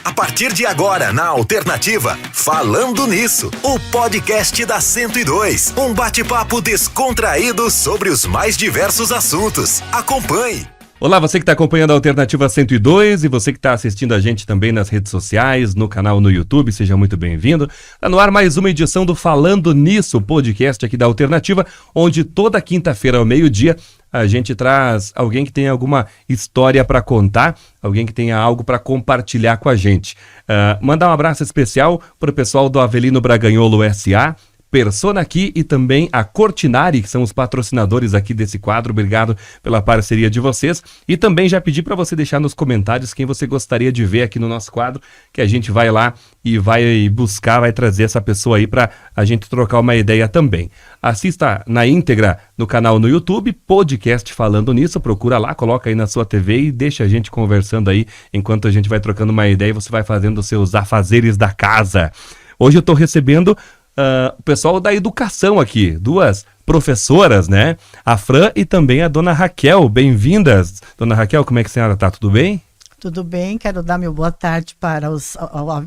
A partir de agora, na Alternativa, Falando Nisso, o podcast da 102. Um bate-papo descontraído sobre os mais diversos assuntos. Acompanhe. Olá, você que está acompanhando a Alternativa 102 e você que está assistindo a gente também nas redes sociais, no canal no YouTube, seja muito bem-vindo. Está no ar mais uma edição do Falando Nisso, podcast aqui da Alternativa, onde toda quinta-feira ao meio-dia a gente traz alguém que tenha alguma história para contar, alguém que tenha algo para compartilhar com a gente. Mandar um abraço especial para o pessoal do Avelino Braganholo S.A., Persona aqui e também a Cortinari, que são os patrocinadores aqui desse quadro. Obrigado pela parceria de vocês. E também já pedi para você deixar nos comentários quem você gostaria de ver aqui no nosso quadro, que a gente vai lá e vai buscar, vai trazer essa pessoa aí para a gente trocar uma ideia também. Assista na íntegra no canal no YouTube, podcast Falando Nisso, procura lá, coloca aí na sua TV e deixa a gente conversando aí, enquanto a gente vai trocando uma ideia e você vai fazendo os seus afazeres da casa. Hoje eu estou recebendo o pessoal da educação aqui, duas professoras, né? A Fran e também a dona Raquel. Bem-vindas. Dona Raquel, como é que a senhora tá? Tudo bem? Tudo bem, quero dar meu boa tarde para os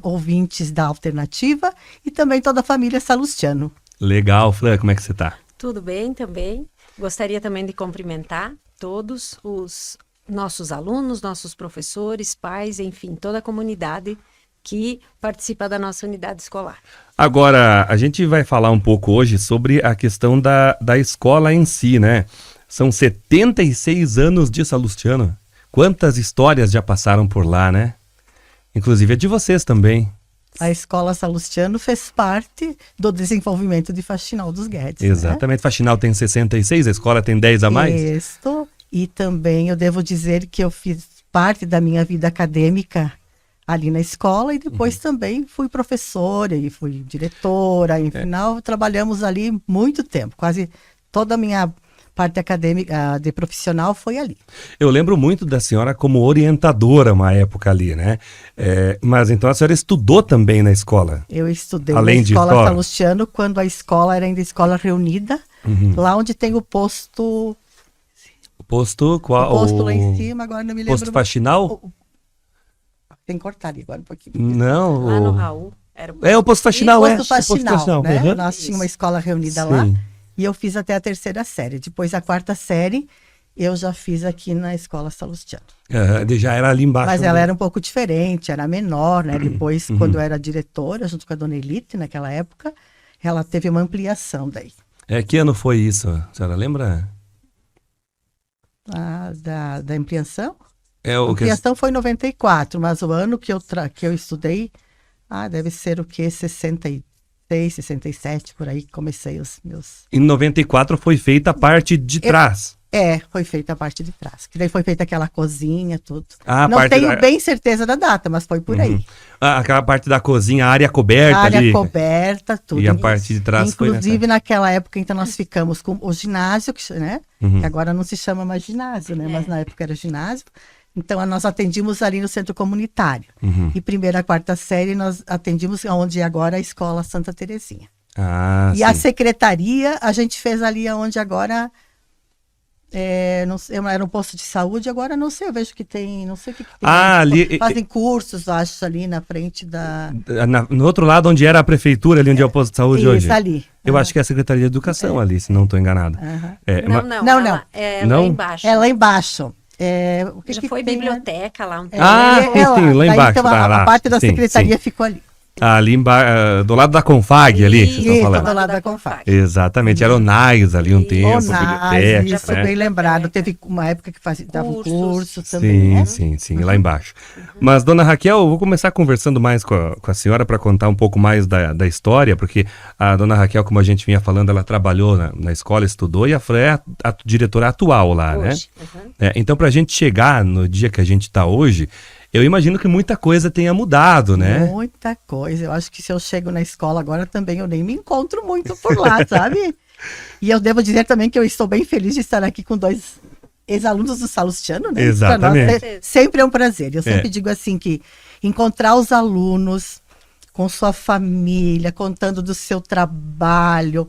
ouvintes da Alternativa e também toda a família Salustiano. Legal, Fran, como é que você tá? Tudo bem também. Gostaria também de cumprimentar todos os nossos alunos, nossos professores, pais, enfim, toda a comunidade que participa da nossa unidade escolar. Agora, a gente vai falar um pouco hoje sobre a questão da escola em si, né? São 76 anos de Salustiano. Quantas histórias já passaram por lá, né? Inclusive a de vocês também. A escola Salustiano fez parte do desenvolvimento de Faxinal dos Guedes. Exatamente. Né? Faxinal tem 66, a escola tem 10 a mais? Isso. E também eu devo dizer que eu fiz parte da minha vida acadêmica ali na escola e depois também fui professora e fui diretora, enfim, trabalhamos ali muito tempo, quase toda a minha parte acadêmica de profissional foi ali. Eu lembro muito da senhora como orientadora uma época ali, né? Mas então a senhora estudou também na escola? Eu estudei na escola Salustiano quando a escola era ainda Escola Reunida, lá onde tem o posto... O posto qual? O posto lá em cima, agora não me lembro. Posto Faxinal? Tem que cortar ali agora um pouquinho. Não. Lá no Raul. Era o Posto Faxinal, o Posto Faxinal, né? Uhum. Nós tínhamos uma escola reunida lá e eu fiz até a 3ª série. Depois a 4ª série eu já fiz aqui na escola Salustiano. Já era ali embaixo. Mas ela era um pouco diferente, era menor, né? Depois, quando eu era diretora, junto com a dona Elite, naquela época, ela teve uma ampliação daí. Que ano foi isso? A senhora lembra? Da ampliação? A ampliação foi em 94, mas o ano que eu estudei, deve ser o quê? 66, 67, por aí que comecei os meus... Em 94 foi feita a parte de trás. Foi feita a parte de trás. Que daí foi feita aquela cozinha, tudo. Não tenho bem certeza da data, mas foi por aí. Aquela parte da cozinha, a área coberta ali. A área coberta, tudo. E a parte de trás inclusive, naquela época, então, nós ficamos com o ginásio, né? Que agora não se chama mais ginásio, né? Mas na época era ginásio. Então, nós atendimos ali no centro comunitário. E 1ª a 4ª série, nós atendimos onde é agora a Escola Santa Terezinha. Sim. A secretaria, a gente fez ali onde agora... não sei, era um posto de saúde, agora não sei, eu vejo que tem, não sei o que tem. Ali... Fazem cursos, acho, ali na frente da... No outro lado, onde era a prefeitura, ali onde é o posto de saúde hoje. Isso, ali. Eu acho que é a Secretaria de Educação ali, se não estou enganado. Não. É lá embaixo. É lá embaixo. Já foi biblioteca lá um tempo. Sim, lá embaixo. Então, a parte da secretaria ficou ali. Ali embaixo, do lado da Confag ali, que vocês estão falando. Do lado da Confag. Exatamente, era o NAIS ali um tempo, biblioteca. Já foi bem lembrado, teve uma época que dava um curso também. Sim, lá embaixo. Mas, dona Raquel, eu vou começar conversando mais com a senhora para contar um pouco mais da história, porque a dona Raquel, como a gente vinha falando, ela trabalhou na escola, estudou, e a Fran é a diretora atual lá, hoje, né? Então, para a gente chegar no dia que a gente está hoje, eu imagino que muita coisa tenha mudado, né? Muita coisa. Eu acho que se eu chego na escola agora também, eu nem me encontro muito por lá, sabe? E eu devo dizer também que eu estou bem feliz de estar aqui com 2 ex-alunos do Salustiano, né? Exatamente. Para nós sempre é um prazer. Eu sempre digo assim que encontrar os alunos com sua família, contando do seu trabalho,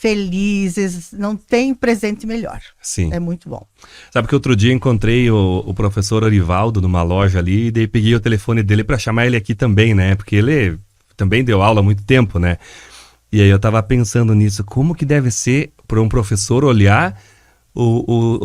felizes, não tem presente melhor. Sim. É muito bom. Sabe que outro dia encontrei o professor Orivaldo numa loja ali, e daí peguei o telefone dele para chamar ele aqui também, né? Porque ele também deu aula há muito tempo, né? E aí eu tava pensando nisso, como que deve ser para um professor olhar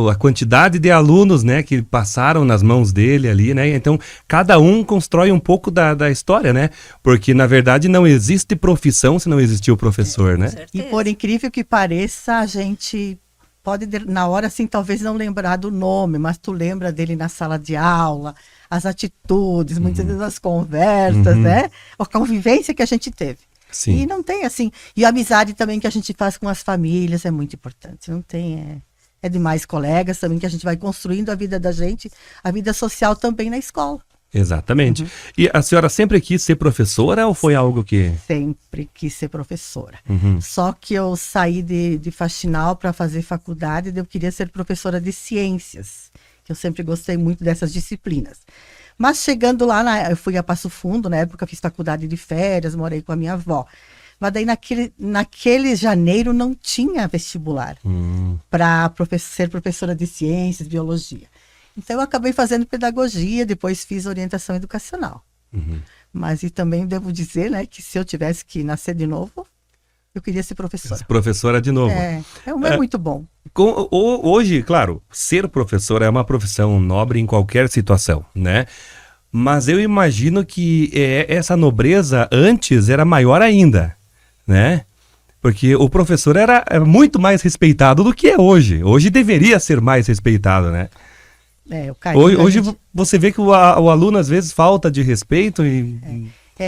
a quantidade de alunos, né, que passaram nas mãos dele ali, né? Então, cada um constrói um pouco da história, né? Porque, na verdade, não existe profissão se não existir o professor, né? E por incrível que pareça, a gente pode, na hora, assim, talvez não lembrar do nome, mas tu lembra dele na sala de aula, as atitudes, muitas vezes as conversas, né? A convivência que a gente teve. Sim. E não tem, assim... E a amizade também que a gente faz com as famílias é muito importante. Não tem... É demais colegas também que a gente vai construindo a vida da gente, a vida social também na escola. Exatamente. E a senhora sempre quis ser professora ou foi algo que... Sempre quis ser professora. Só que eu saí de faxinal para fazer faculdade e eu queria ser professora de ciências, que eu sempre gostei muito dessas disciplinas. Mas chegando lá, eu fui a Passo Fundo, na época fiz faculdade de férias, morei com a minha avó. Mas daí naquele janeiro não tinha vestibular para ser professora de ciências, biologia. Então eu acabei fazendo pedagogia, depois fiz orientação educacional. Mas e também devo dizer, né, que se eu tivesse que nascer de novo, eu queria ser professora. Professora de novo. É muito bom. Hoje, claro, ser professor é uma profissão nobre em qualquer situação, né? Mas eu imagino que essa nobreza antes era maior ainda, né? Porque o professor era muito mais respeitado do que é hoje. Hoje deveria ser mais respeitado, né? Hoje você vê que o aluno às vezes falta de respeito e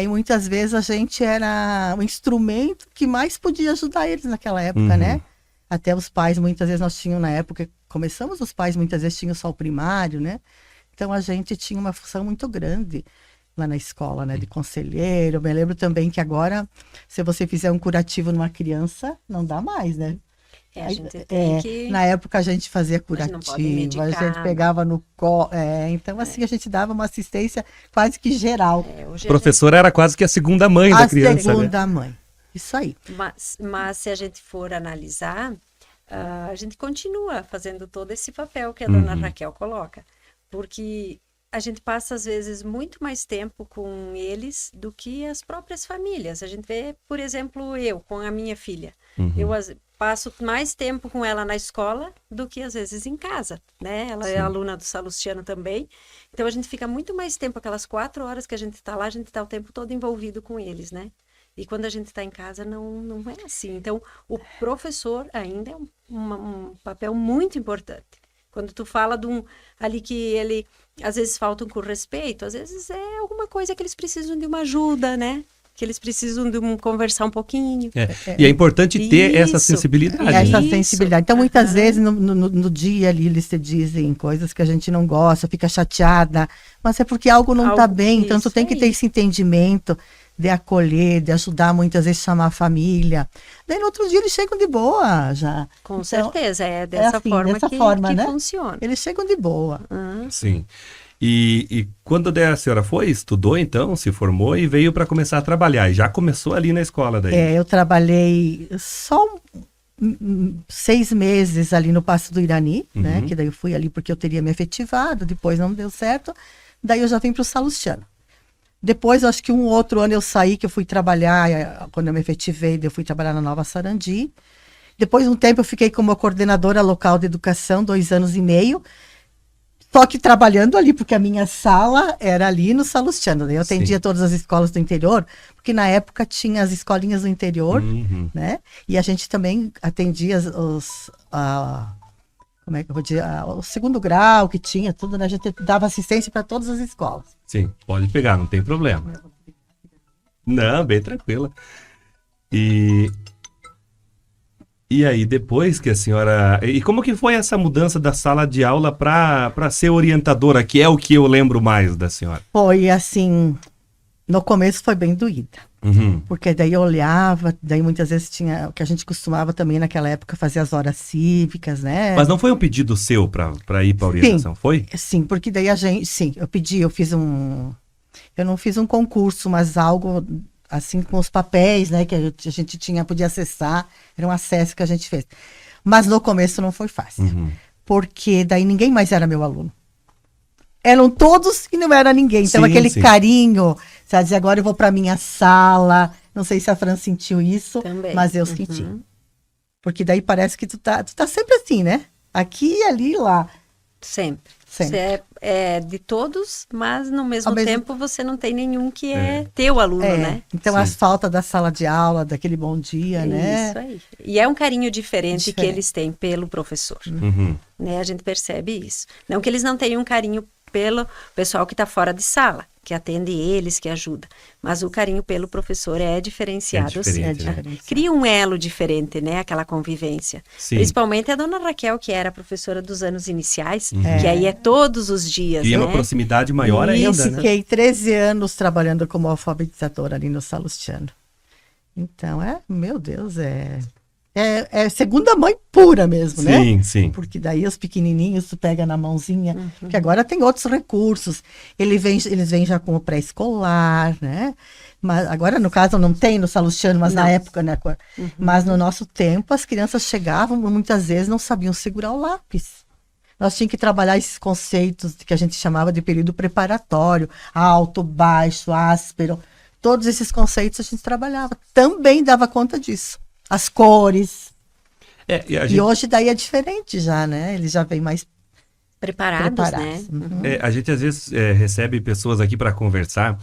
muitas vezes a gente era o instrumento que mais podia ajudar eles naquela época, né? Até os pais, muitas vezes nós tínhamos na época, os pais muitas vezes tinham só o primário, né? Então a gente tinha uma função muito grande lá na escola, né? De conselheiro. Eu me lembro também que agora, se você fizer um curativo numa criança, não dá mais, né? A gente tem que... Na época a gente fazia curativo, a gente pegava no colo. Então, assim, a gente dava uma assistência quase que geral. O professor era quase que a segunda mãe da criança. A segunda mãe. Isso aí. Mas se a gente for analisar, a gente continua fazendo todo esse papel que a dona Raquel coloca. Porque a gente passa, às vezes, muito mais tempo com eles do que as próprias famílias. A gente vê, por exemplo, eu com a minha filha. Eu passo mais tempo com ela na escola do que, às vezes, em casa, né? Ela é aluna do Salustiano também. Então, a gente fica muito mais tempo, aquelas 4 horas que a gente está lá, a gente está o tempo todo envolvido com eles, né? E quando a gente está em casa, não é assim. Então, o professor ainda é um papel muito importante. Quando tu fala de ali que ele, às vezes, faltam com respeito, às vezes é alguma coisa que eles precisam de uma ajuda, né? Que eles precisam de conversar um pouquinho. E é importante ter essa sensibilidade. Essa sensibilidade. Então, muitas vezes, no dia ali, eles te dizem coisas que a gente não gosta, fica chateada, mas é porque algo não está bem. Então, tu tem que ter esse entendimento de acolher, de ajudar, muitas vezes chamar a família. Daí, no outro dia, eles chegam de boa já. Com certeza, é dessa forma que né? funciona. Eles chegam de boa. Sim. E quando a senhora foi, estudou então, se formou e veio para começar a trabalhar. E já começou ali na escola daí? Eu trabalhei só 6 meses ali no Paço do Irani, né? Que daí eu fui ali porque eu teria me efetivado, depois não deu certo. Daí eu já vim para o Salustiano. Depois, acho que um outro ano eu saí, que eu fui trabalhar, quando eu me efetivei, eu fui trabalhar na Nova Sarandi. Depois, um tempo, eu fiquei como coordenadora local de educação, 2 anos e meio. Só que trabalhando ali, porque a minha sala era ali no Salustiano, né? Eu atendia todas as escolas do interior, porque na época tinha as escolinhas do interior, né? E a gente também atendia como é que eu vou dizer? O 2º grau que tinha, tudo, né? A gente dava assistência para todas as escolas. Sim, pode pegar, não tem problema. Não, bem tranquila. E aí, depois que a senhora... E como que foi essa mudança da sala de aula para ser orientadora, que é o que eu lembro mais da senhora? Foi assim, no começo foi bem doída. Porque daí eu olhava, daí muitas vezes tinha o que a gente costumava também naquela época fazer as horas cívicas, né? Mas não foi um pedido seu para ir para a orientação, foi? Sim, porque daí eu fiz eu não fiz um concurso, mas algo assim, com os papéis, né, que a gente podia acessar, era um acesso que a gente fez. Mas no começo não foi fácil, porque daí ninguém mais era meu aluno. Eram todos e não era ninguém. Então, aquele carinho, sabe, dizer, agora eu vou para minha sala. Não sei se a Fran sentiu isso, também. Mas eu senti. Porque daí parece que tu tá sempre assim, né? Aqui, ali, lá. Sempre. Você é de todos, mas no mesmo tempo você não tem nenhum que é teu aluno, né? Então, as faltas da sala de aula, daquele bom dia, né? Isso aí. E é um carinho diferente que eles têm pelo professor. Né? A gente percebe isso. Não que eles não tenham um carinho pelo pessoal que está fora de sala, que atende eles, que ajuda. Mas o carinho pelo professor é diferenciado, sim. Cria um elo diferente, né? Aquela convivência. Sim. Principalmente a dona Raquel, que era professora dos anos iniciais, que aí é todos os dias, e né? uma proximidade maior ainda, eu fiquei 13 anos trabalhando como alfabetizadora ali no Salustiano. Então, meu Deus, é segunda mãe pura mesmo, né? Sim, sim. Porque daí os pequenininhos tu pega na mãozinha, que agora tem outros recursos. Eles vêm já com o pré-escolar, né? Mas agora, no caso, não tem no Salustiano, mas na época, né? Mas no nosso tempo, as crianças chegavam, muitas vezes não sabiam segurar o lápis. Nós tínhamos que trabalhar esses conceitos que a gente chamava de período preparatório, alto, baixo, áspero. Todos esses conceitos a gente trabalhava. Também dava conta disso. As cores. E hoje daí é diferente já, né? Eles já vêm mais preparados. Né? A gente às vezes recebe pessoas aqui para conversar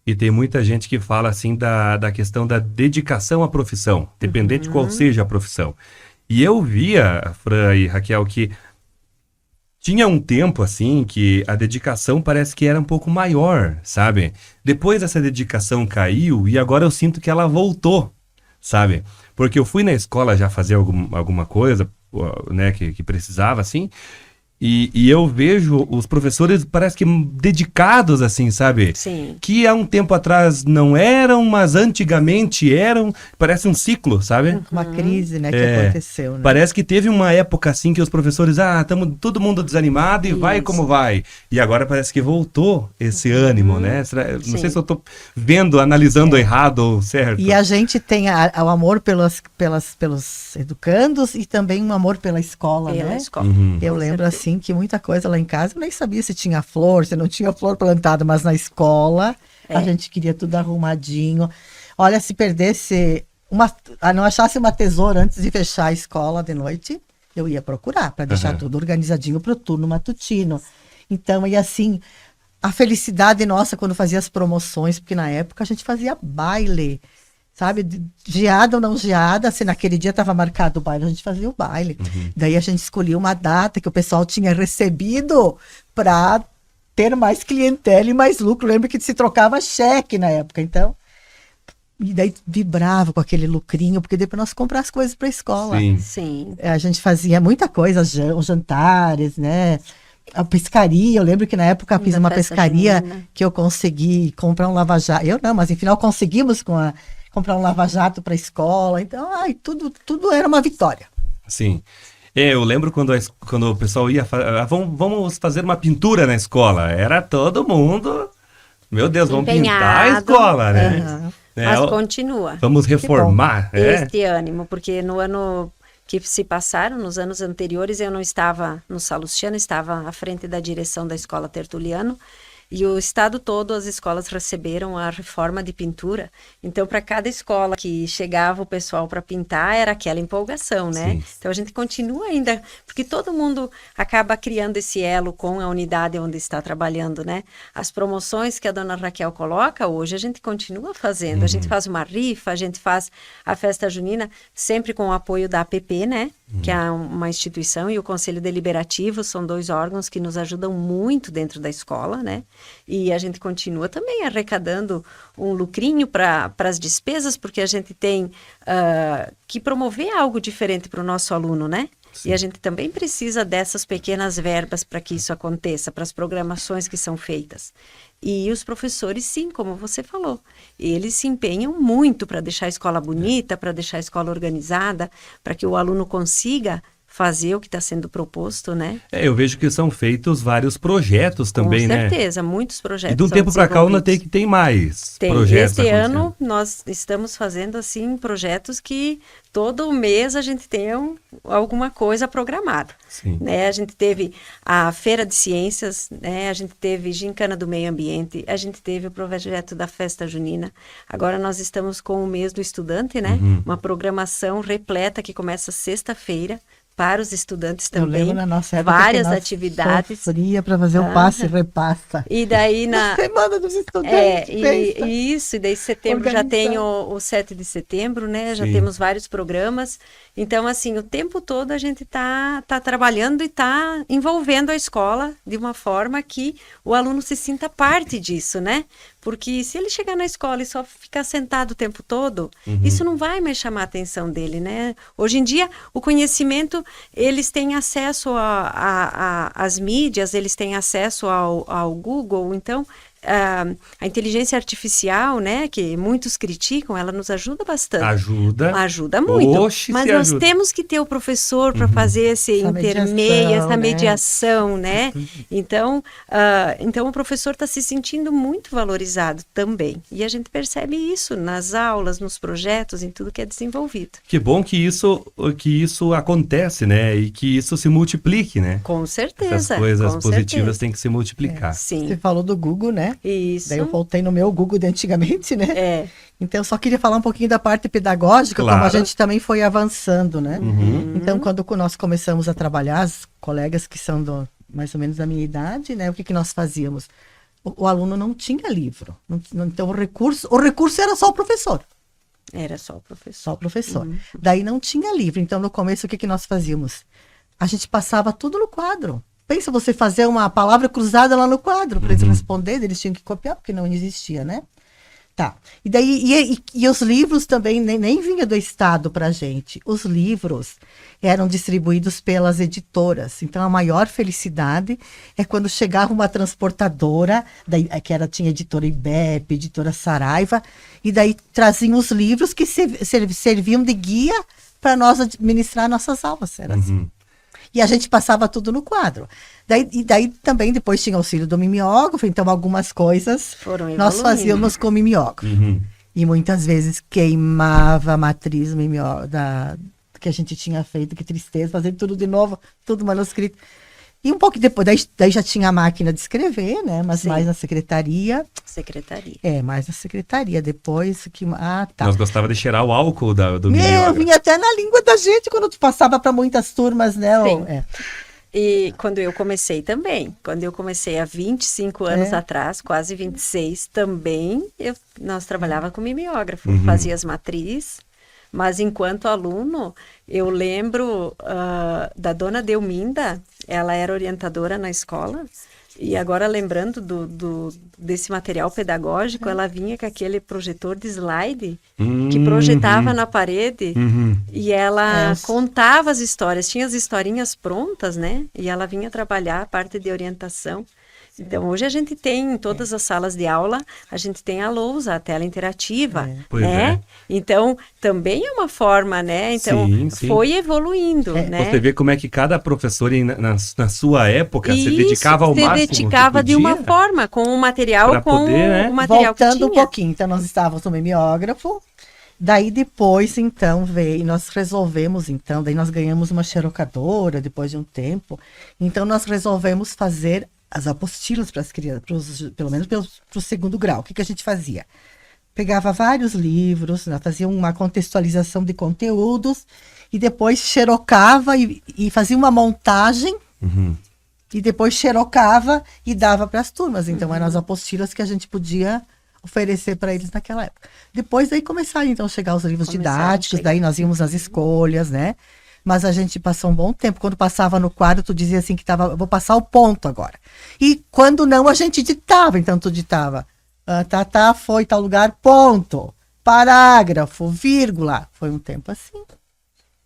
e tem muita gente que fala assim da questão da dedicação à profissão, dependente de qual seja a profissão. E eu via, Fran e Raquel, que tinha um tempo assim que a dedicação parece que era um pouco maior, sabe? Depois essa dedicação caiu e agora eu sinto que ela voltou, sabe? Porque eu fui na escola já fazer alguma coisa, né, que precisava, assim, e eu vejo os professores, parece que dedicados, assim, sabe? Sim. Que há um tempo atrás não eram, mas antigamente eram, parece um ciclo, sabe? Uma crise, né, que aconteceu, né? Parece que teve uma época, assim, que os professores, estamos todo mundo desanimado e vai como vai. E agora parece que voltou esse ânimo, né? Não sei se eu tô vendo, analisando errado ou certo. E a gente tem o amor pelos educandos e também um amor pela escola, né? Escola. Eu lembro, assim, que muita coisa lá em casa, eu nem sabia se tinha flor, se não tinha flor plantada, mas na escola a gente queria tudo arrumadinho. Olha, se perdesse, não achasse uma tesoura antes de fechar a escola de noite, eu ia procurar para deixar tudo organizadinho para o turno matutino. Então, e assim, a felicidade nossa quando fazia as promoções, porque na época a gente fazia baile, sabe, geada ou não geada, se naquele dia estava marcado o baile, a gente fazia o baile. Daí a gente escolhia uma data que o pessoal tinha recebido para ter mais clientela e mais lucro. Lembro que se trocava cheque na época, então. E daí vibrava com aquele lucrinho, porque depois nós comprávamos as coisas para a escola. Sim. A gente fazia muita coisa, os jantares, né? A pescaria, eu lembro que na época eu fiz uma pescaria que eu consegui comprar um lava-jato. Eu não, mas enfim, nós conseguimos comprar um lava-jato para a escola. Então, tudo era uma vitória. Sim. Eu lembro quando o pessoal ia vamos fazer uma pintura na escola. Era todo mundo, meu Deus, vamos pintar a escola, né? Mas continua. Vamos reformar. Este ânimo, porque no ano que se passaram, nos anos anteriores, eu não estava no Salustiano, estava à frente da direção da Escola Tertuliano. E o estado todo, as escolas receberam a reforma de pintura. Então, para cada escola que chegava o pessoal para pintar, era aquela empolgação, né? Sim. Então, a gente continua ainda, porque todo mundo acaba criando esse elo com a unidade onde está trabalhando, né? As promoções que a dona Raquel coloca, hoje a gente continua fazendo. A gente faz uma rifa, a gente faz a festa junina, sempre com o apoio da APP, né? Que é uma instituição, e o Conselho Deliberativo, são 2 órgãos que nos ajudam muito dentro da escola, né? E a gente continua também arrecadando um lucrinho para as despesas, porque a gente tem que promover algo diferente para o nosso aluno, né? Sim. E a gente também precisa dessas pequenas verbas para que isso aconteça, para as programações que são feitas. E os professores, sim, como você falou, eles se empenham muito para deixar a escola bonita, para deixar a escola organizada, para que o aluno consiga fazer o que está sendo proposto, né? Eu vejo que são feitos vários projetos também, né? Com certeza, muitos projetos. E de um tempo para cá, tem mais projetos. Este ano, nós estamos fazendo, assim, projetos que todo mês a gente tem alguma coisa programada. Sim. Né? A gente teve a Feira de Ciências, né? A gente teve Gincana do Meio Ambiente, a gente teve o projeto da Festa Junina. Agora nós estamos com o mês do estudante, né? Uma programação repleta que começa sexta-feira para os estudantes também. Eu lembro na nossa época várias que nós atividades. Sofria para fazer o passe e repassa. E daí na Semana dos Estudantes. E daí setembro já tem o 7 de setembro, né? Já temos vários programas. Então, assim, o tempo todo a gente tá trabalhando e tá envolvendo a escola de uma forma que o aluno se sinta parte disso, né? Porque se ele chegar na escola e só ficar sentado o tempo todo, isso não vai mais chamar a atenção dele, né? Hoje em dia, o conhecimento, eles têm acesso às mídias, eles têm acesso ao Google, então a inteligência artificial, né, que muitos criticam, ela nos ajuda bastante. Ajuda muito. Mas nós temos que ter o professor para fazer esse intermeio, essa mediação, né? Então o professor está se sentindo muito valorizado também. E a gente percebe isso nas aulas, nos projetos, em tudo que é desenvolvido. Que bom que isso acontece, né? E que isso se multiplique, né? Com certeza. Essas coisas positivas têm que se multiplicar. Sim. Você falou do Google, né? Isso. Daí eu voltei no meu Google de antigamente, né? Então eu só queria falar um pouquinho da parte pedagógica, como a gente também foi avançando, né? Então quando nós começamos a trabalhar, as colegas que são mais ou menos da minha idade, né? O que nós fazíamos? O aluno não tinha livro. Então o recurso era só o professor. Era só o professor. Só o professor. Daí não tinha livro. Então no começo o que nós fazíamos? A gente passava tudo no quadro. Pensa você fazer uma palavra cruzada lá no quadro para eles responder, eles tinham que copiar, porque não existia, né? Tá. E daí, e os livros também nem vinha do Estado pra gente. Os livros eram distribuídos pelas editoras. Então, a maior felicidade é quando chegava uma transportadora, tinha editora IBEP, editora Saraiva, e daí traziam os livros que serviam de guia para nós administrar nossas aulas. Era assim. E a gente passava tudo no quadro. Daí também depois tinha auxílio do mimeógrafo, então algumas coisas nós fazíamos com mimeógrafo. E muitas vezes queimava a matriz que a gente tinha feito, que tristeza, fazer tudo de novo, tudo manuscrito. E um pouco depois, daí já tinha a máquina de escrever, né? Mas mais na secretaria. Mais na secretaria. Depois que... tá. Nós gostava de cheirar o álcool do mimeógrafo. Vinha até na língua da gente quando tu passava para muitas turmas, né? Sim. E quando eu comecei também. Quando eu comecei há 25 anos atrás, quase 26, também nós trabalhava com mimeógrafo. Fazia as matrizes. Mas enquanto aluno, eu lembro da dona Delminda, ela era orientadora na escola, e agora lembrando desse material pedagógico, ela vinha com aquele projetor de slide que projetava na parede, e ela contava as histórias, tinha as historinhas prontas, né? E ela vinha trabalhar a parte de orientação. Então, hoje a gente tem, em todas as salas de aula, a gente tem a lousa, a tela interativa, né? Então, também é uma forma, né? Então, foi evoluindo, né? Você vê como é que cada professor, na sua época, se dedicava ao máximo. Se dedicava de uma forma, com o material, o material Voltando que tinha. um pouquinho, então nós estávamos no mimeógrafo, daí depois, então, nós resolvemos, então, daí nós ganhamos uma xerocadora, depois de um tempo, então nós resolvemos fazer as apostilas para as crianças, pelo menos para o segundo grau. O que a gente fazia? Pegava vários livros, fazia uma contextualização de conteúdos e depois xerocava e fazia uma montagem e depois xerocava e dava para as turmas. Então, eram as apostilas que a gente podia oferecer para eles naquela época. Depois, daí começaram, então, a chegar os livros didáticos, daí nós íamos às escolhas, né? Mas a gente passou um bom tempo. Quando passava no quadro, tu dizia assim que vou passar o ponto agora. E quando não, a gente ditava. Então, tu ditava, foi tal lugar, ponto, parágrafo, vírgula. Foi um tempo assim.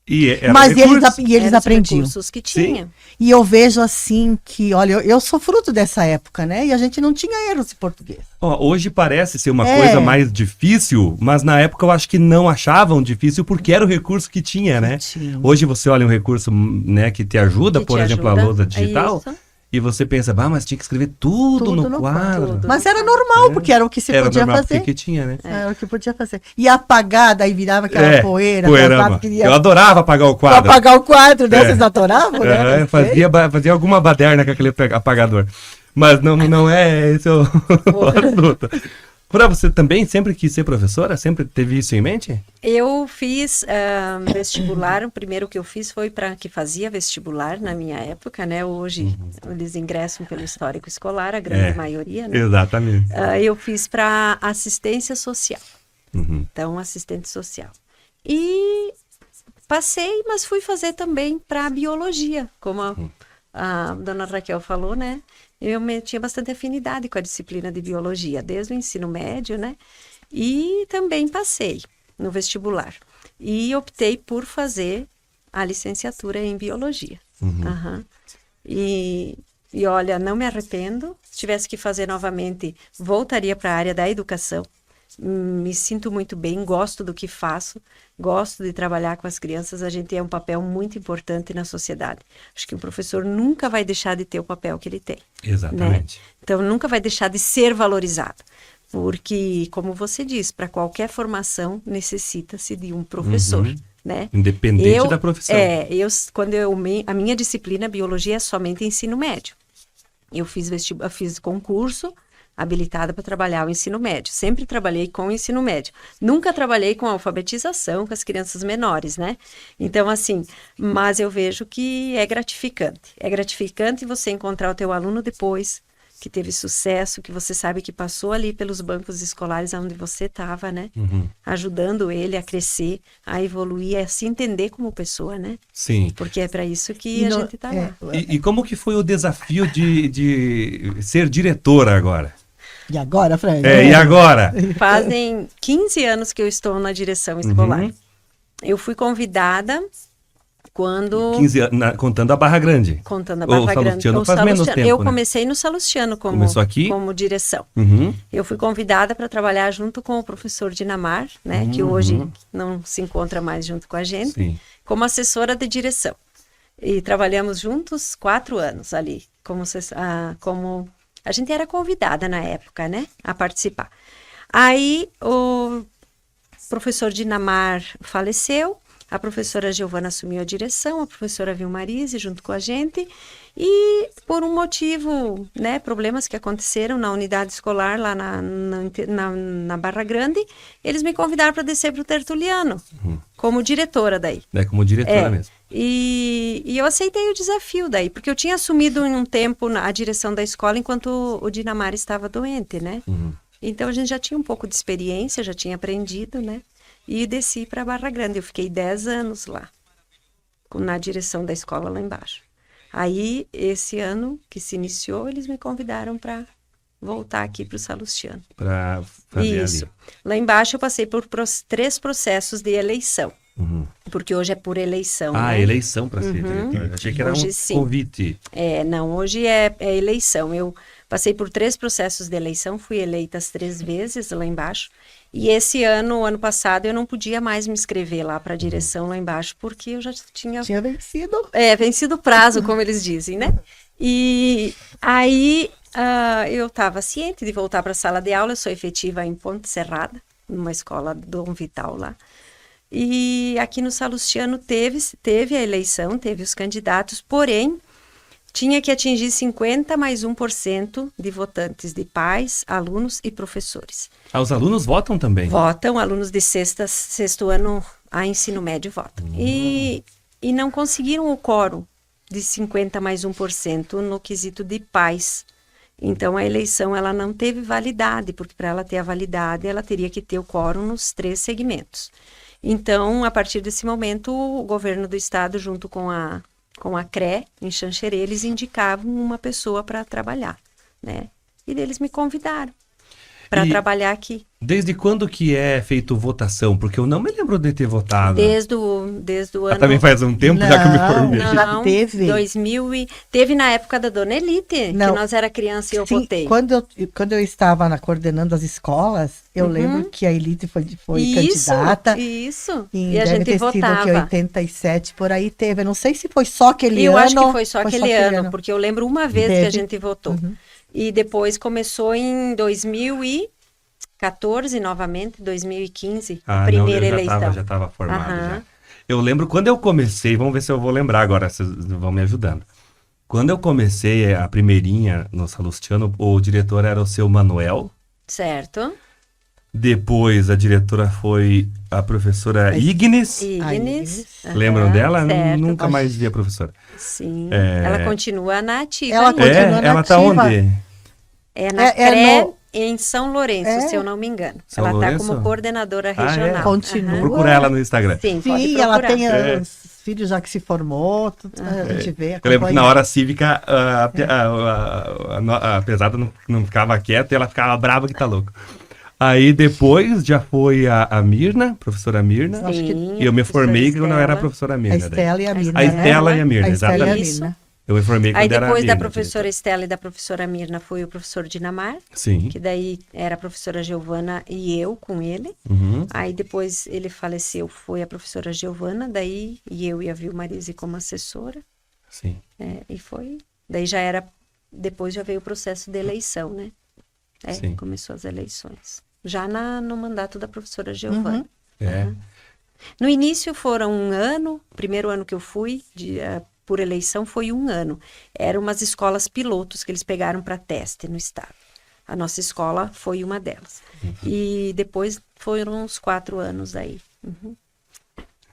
E era Mas recurso. eles Eram os aprendiam. recursos que tinha. E eu vejo assim que, olha, eu sou fruto dessa época, né? E a gente não tinha erros em português. Ó, hoje parece ser uma É. coisa mais difícil, mas na época eu acho que não achavam difícil porque era o recurso que tinha, né? Tinha. Hoje você olha um recurso, né, que te ajuda, Que por te exemplo, ajuda. a lousa digital, Isso. e você pensa, mas tinha que escrever tudo, Tudo no no quadro. quadro. Mas era normal, porque era o que se Era podia normal fazer. porque tinha, né? Era o que podia fazer. E apagar, daí virava aquela poeira. poeirama. pesada, queria Eu adorava apagar o quadro. apagar o quadro, né? É. Vocês adoravam, né? É, Não sei. fazia alguma baderna com aquele apagador. Mas não é esse o assunto. Pra você também sempre quis ser professora? Sempre teve isso em mente? Eu fiz vestibular, o primeiro que eu fiz foi para que fazia vestibular na minha época, né? Hoje eles ingressam pelo histórico escolar, a grande maioria, né? Exatamente. Eu fiz para assistência social, então assistente social. E passei, mas fui fazer também para biologia, como a dona Raquel falou, né? Tinha bastante afinidade com a disciplina de biologia, desde o ensino médio, né? E também passei no vestibular. E optei por fazer a licenciatura em biologia. Aham. E olha, não me arrependo. Se tivesse que fazer novamente, voltaria para a área da educação. Me sinto muito bem, gosto do que faço, gosto de trabalhar com as crianças. A gente tem um papel muito importante na sociedade. Acho que o professor nunca vai deixar de ter o papel que ele tem. Exatamente. Né? Então, nunca vai deixar de ser valorizado. Porque, como você diz, para qualquer formação necessita-se de um professor. Né? Independente da profissão. A minha disciplina, biologia, é somente ensino médio. Eu fiz concurso habilitada para trabalhar o ensino médio. Sempre trabalhei com o ensino médio. Nunca trabalhei com alfabetização com as crianças menores, né? Então, assim, mas eu vejo que é gratificante. É gratificante você encontrar o teu aluno depois, que teve sucesso, que você sabe que passou ali pelos bancos escolares onde você estava, né? Ajudando ele a crescer, a evoluir, a se entender como pessoa, né? Sim. Porque é para isso que a gente está lá. E como que foi o desafio de ser diretora agora? E agora, Fred? E agora? Fazem 15 anos que eu estou na direção escolar. Eu fui convidada quando... 15 anos, contando a Barra Grande. Contando a Barra Grande. Salustiano faz menos tempo, eu né? comecei no Salustiano Começou aqui? como direção. Eu fui convidada para trabalhar junto com o professor Dinamar, né, que hoje não se encontra mais junto com a gente, Sim. como assessora de direção. E trabalhamos juntos 4 anos ali, como a gente era convidada na época, né, a participar. Aí o professor Dinamar faleceu, a professora Giovana assumiu a direção, a professora Vilmarise junto com a gente, e por um motivo, né, problemas que aconteceram na unidade escolar lá na Barra Grande, eles me convidaram para descer para o Tertuliano, como diretora daí. Como diretora mesmo. E eu aceitei o desafio daí, porque eu tinha assumido em um tempo a direção da escola enquanto o Dinamar estava doente, né? Então a gente já tinha um pouco de experiência, já tinha aprendido, né? E desci para Barra Grande. Eu fiquei 10 anos lá, na direção da escola lá embaixo. Aí, esse ano que se iniciou, eles me convidaram para voltar aqui para o Salustiano. Para fazer Isso. ali. Lá embaixo eu passei por 3 processos de eleição. Porque hoje é por eleição. Né? Eleição para ser diretora. Achei que era Hoje, um sim. convite. Não, hoje é eleição. Eu passei por 3 processos de eleição, fui eleita as 3 vezes lá embaixo. E esse ano passado, eu não podia mais me inscrever lá para a direção lá embaixo, porque eu já tinha vencido. Vencido o prazo, como eles dizem, né? E aí eu estava ciente de voltar para a sala de aula. Eu sou efetiva em Ponte Serrada, numa escola Dom Vital lá. E aqui no Salustiano teve a eleição, teve os candidatos, porém, tinha que atingir 50 mais 1% de votantes, de pais, alunos e professores. Os alunos votam também? Votam, alunos de sexto ano a ensino médio votam. E não conseguiram o quórum de 50 mais 1% no quesito de pais. Então, a eleição ela não teve validade, porque para ela ter a validade, ela teria que ter o quórum nos 3 segmentos. Então, a partir desse momento, o governo do estado, junto com a CRE, em Xanxerê, eles indicavam uma pessoa para trabalhar, né? E eles me convidaram. para E trabalhar aqui. desde quando que é feito votação? Porque eu não me lembro de ter votado. Desde o ano... Também faz um tempo já que eu me formei. Já teve. 2000 teve na época da Dona Elite, Não. que nós era criança e eu Sim, votei. quando eu estava coordenando as escolas, eu lembro que a Elite foi candidata. Isso. E E a deve gente ter sido que votava. 87, por aí teve. Eu não sei se foi só aquele Eu ano. acho que foi só aquele ano, porque eu lembro uma vez que a Teve. gente votou. E depois começou em 2014, novamente, 2015, a primeira eu eleição. já estava formado Aham. já. Eu lembro quando eu comecei, vamos ver se eu vou lembrar agora, vocês vão me ajudando. Quando eu comecei a primeirinha no Salustiano, o diretor era o seu Manuel. Certo. Depois a diretora foi a professora Ignis. Ignis. Lembram aham, dela? certo. Nunca mais vi a professora. Sim. É. Ela continua na ativa. Ela ainda. continua Ela tá nativa. onde? É na É CRE no- em São Lourenço, É. se eu não me engano. São ela Lourenço? está como coordenadora é? regional. Continua. Vou procurar ela no Instagram. Sim, pode Sim, procurar. ela tem É. os filhos já que se formou, tudo, a gente vê, Eu lembro que na acompanha. hora cívica a pesada não ficava quieta e ela ficava brava que tá louco. Aí depois já foi a Mirna, professora Mirna. Acho que- Sim, E eu me professora formei quando eu era a Estela. professora A Mirna. daí. Estela e a Mirna. A Estela e a Mirna, A Estela e a exatamente. Isso. Mirna. Eu me formei quando Aí era a depois da Mirna, professora Estela e da professora Mirna foi o professor Dinamar, Sim. que daí era a professora Giovana e eu com ele. Uhum. Aí depois ele faleceu, foi a professora Giovana, daí e eu e a Vilmarise como assessora. Sim. E foi. Daí já era. Depois já veio o processo de eleição, né? Sim. Começou as eleições. Já no mandato da professora Giovana. É. No início foram um ano, o primeiro ano que eu fui por eleição foi um ano. Eram umas escolas pilotos que eles pegaram para teste no estado. A nossa escola foi uma delas. E depois foram uns 4 anos aí.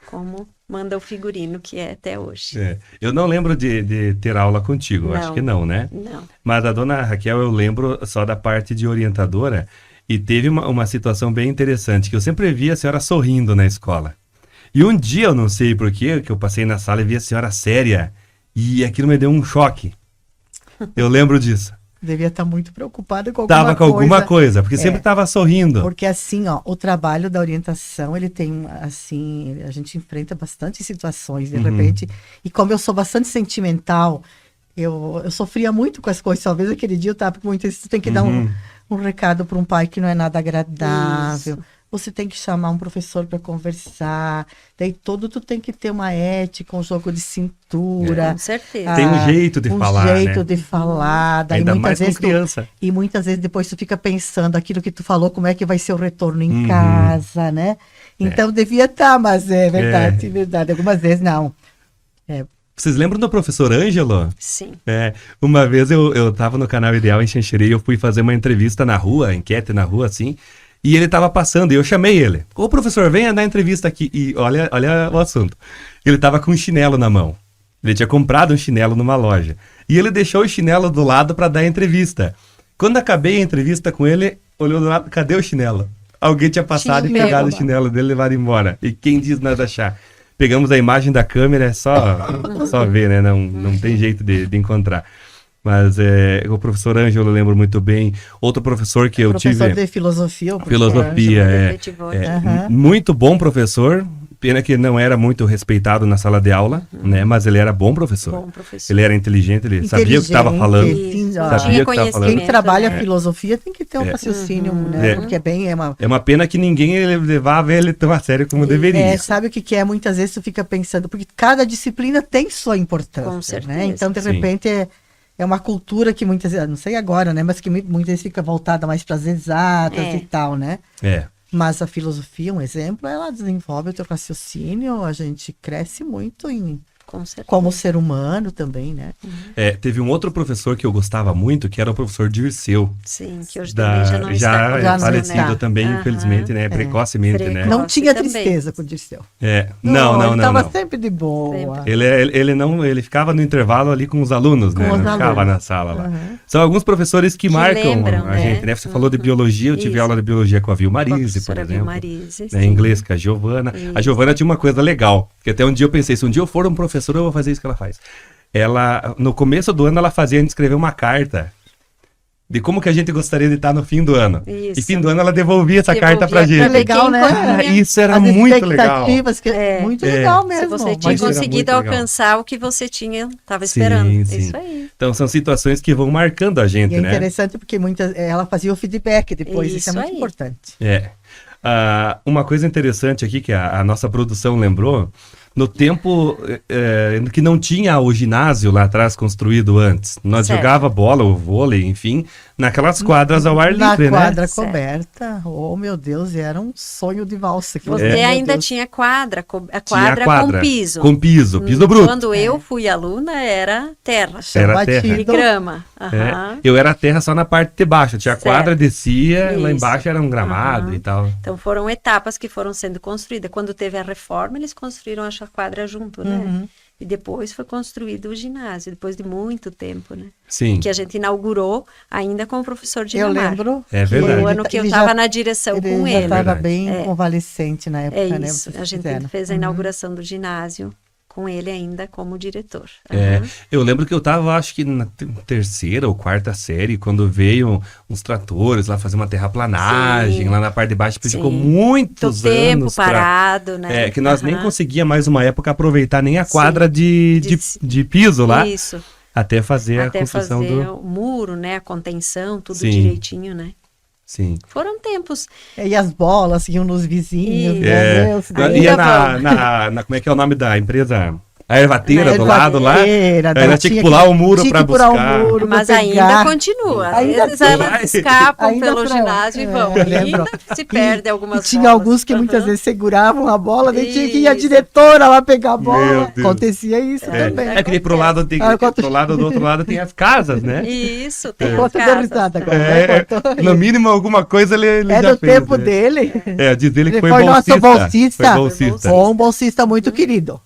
Como manda o figurino que é até hoje. É. Eu não lembro de ter aula contigo, Não. acho que não, né? Não. Mas a dona Raquel eu lembro só da parte de orientadora e teve uma situação bem interessante, que eu sempre via a senhora sorrindo na escola. E um dia, eu não sei porquê, que eu passei na sala e vi a senhora séria e aquilo me deu um choque. Eu lembro disso. Devia estar muito preocupada com alguma Tava com alguma coisa, porque sempre tava sorrindo. Porque assim, ó, o trabalho da orientação, ele tem, assim, a gente enfrenta bastante situações, de repente, e como eu sou bastante sentimental, eu sofria muito com as coisas, talvez aquele dia eu tava com muito, você tem que dar um recado para um pai que não é nada agradável, você tem que chamar um professor para conversar, daí tu tem que ter uma ética, um jogo de cintura. Com certeza. Tem um jeito de falar, Um jeito né? de falar, daí Ainda muitas mais com vezes criança. e muitas vezes depois tu fica pensando aquilo que tu falou, como é que vai ser o retorno em casa, né? Então devia estar, mas é verdade, verdade. Algumas vezes não. Vocês lembram do professor Ângelo? Sim. Uma vez eu tava no Canal Ideal em Xanxerê e eu fui fazer uma entrevista na rua, enquete na rua, assim, e ele tava passando e eu chamei ele. Ô professor, venha dar entrevista aqui. E olha o assunto. Ele tava com um chinelo na mão. Ele tinha comprado um chinelo numa loja. E ele deixou o chinelo do lado para dar a entrevista. Quando acabei a entrevista com ele, olhou do lado, cadê o chinelo? Alguém tinha passado Tinha e pegado o pego. chinelo dele e levado embora. E quem diz nada achar? Pegamos a imagem da câmera, é só ver, né? Não tem jeito de encontrar. Mas o professor Ângelo eu lembro muito bem. Outro professor que eu Professor tive... de filosofia. o professor Filosofia, Ângelo. Efetivou. Muito bom professor. Pena que não era muito respeitado na sala de aula, né? Mas ele era bom professor. Bom professor. Ele era inteligente, ele sabia o que estava falando. Sim, ó. Sabia o que estava conhecimento, falando. Quem trabalha né? filosofia tem que ter um raciocínio, né? Porque É uma pena que ninguém levava ele tão a sério como deveria. sabe o que é? Muitas vezes tu fica pensando, porque cada disciplina tem sua importância, Com certeza. né? Então, de Sim. repente, é uma cultura que muitas vezes, não sei agora, né? Mas que muitas vezes fica voltada mais para as exatas e tal, né? É. Mas a filosofia, um exemplo, ela desenvolve o teu raciocínio, a gente cresce muito Com certeza. como ser humano também, né? Teve um outro professor que eu gostava muito, que era o professor Dirceu. Sim, que hoje também já não está já conosco, não falecido está. também, infelizmente, né? Precocemente, né? Precoce. Não tinha também. tristeza com o Dirceu. Não. Ele estava sempre de boa. Sempre. Ele ficava no intervalo ali com os alunos, né? os Não ficava alunos. na sala lá. São alguns professores que marcam lembram, a né? gente, né? Você falou de biologia, eu tive Isso. aula de biologia com a Com a Vilmarise, por professora exemplo. Vilmarise, Né, sim. inglês com a Giovana. A Giovana tinha uma coisa legal, que até um dia eu pensei, se um dia eu for um professor, eu vou fazer isso que ela faz. Ela, no começo do ano, ela fazia a gente escrever uma carta de como que a gente gostaria de estar no fim do ano. Isso. E fim do ano ela devolvia essa carta pra Devolvia gente. pra legal, quem né? Ah, corria. isso era As muito legal. expectativas, muito legal mesmo. Se você Mas tinha isso era conseguido muito legal. alcançar o que você estava Sim, esperando. sim. Isso aí. Então são situações que vão marcando a gente, E é né? interessante porque ela fazia o feedback depois, isso é Isso muito aí. importante. É. Uma coisa interessante aqui que a nossa produção lembrou, no tempo que não tinha o ginásio lá atrás construído antes, nós Certo. jogava bola, o vôlei, enfim, naquelas quadras ao ar Na livre, né? quadra Certo. coberta, oh meu Deus, era um sonho de valsa. aquilo. Você Meu ainda Deus. tinha quadra, a Tinha a quadra com piso. Com piso bruto. Quando eu fui aluna, era terra. Era Batido. E grama. É, Aham. eu era terra só na parte de baixo, tinha a Certo. quadra, descia, lá Isso. embaixo era um gramado Aham. e tal. Então foram etapas que foram sendo construídas. Quando teve a reforma, eles construíram a quadra junto, né? Uhum. E depois foi construído o ginásio, depois de muito tempo, né? Sim, Que a gente inaugurou ainda com o professor Eu Dinamar. lembro. É que verdade. O ano que eu ele estava já- na direção com já ele. estava Verdade. bem É. convalescente na época, É né? isso. vocês A gente fizeram. fez a Uhum. inauguração do ginásio com ele ainda como diretor. É, Aham. eu lembro que eu tava, acho que na terceira ou quarta série, quando veio uns tratores lá fazer uma terraplanagem, Sim. lá na parte de baixo, que ficou Sim. muitos Do tempo anos pra... parado, né? que nós nem Aham. conseguia mais uma época aproveitar nem a Sim. quadra de piso lá, Isso. até fazer a Até construção fazer do... o muro, né? A contenção, tudo Sim. direitinho, né? Sim. Foram tempos. E as bolas iam nos vizinhos, Isso. né? Deus, Ia Ainda como é que é o nome da empresa? A ervateira Na do lado lá. ervateira, Ainda tinha que pular o muro tinha pra que pular buscar. o muro pra Mas ainda pegar. continua. Às Ainda vezes tem. elas escapam Ainda pelo pra- ginásio e vão. eu E lembro. ainda se perde algumas E tinha bolas. alguns que muitas Aham. vezes seguravam a bola, daí tinha que ir a Isso. diretora lá pegar a Meu bola. Deus. Acontecia isso É, também. é que nem pro lado, tem, pro lado do outro lado tem as casas, né? Isso, tem as Conta deu casas. risada agora. É, né? Contou. no mínimo alguma coisa ele É já do fez, tempo né? dele. Diz ele que Ele foi foi nosso bolsista. bolsista. Foi bolsista. Ou um bolsista muito querido.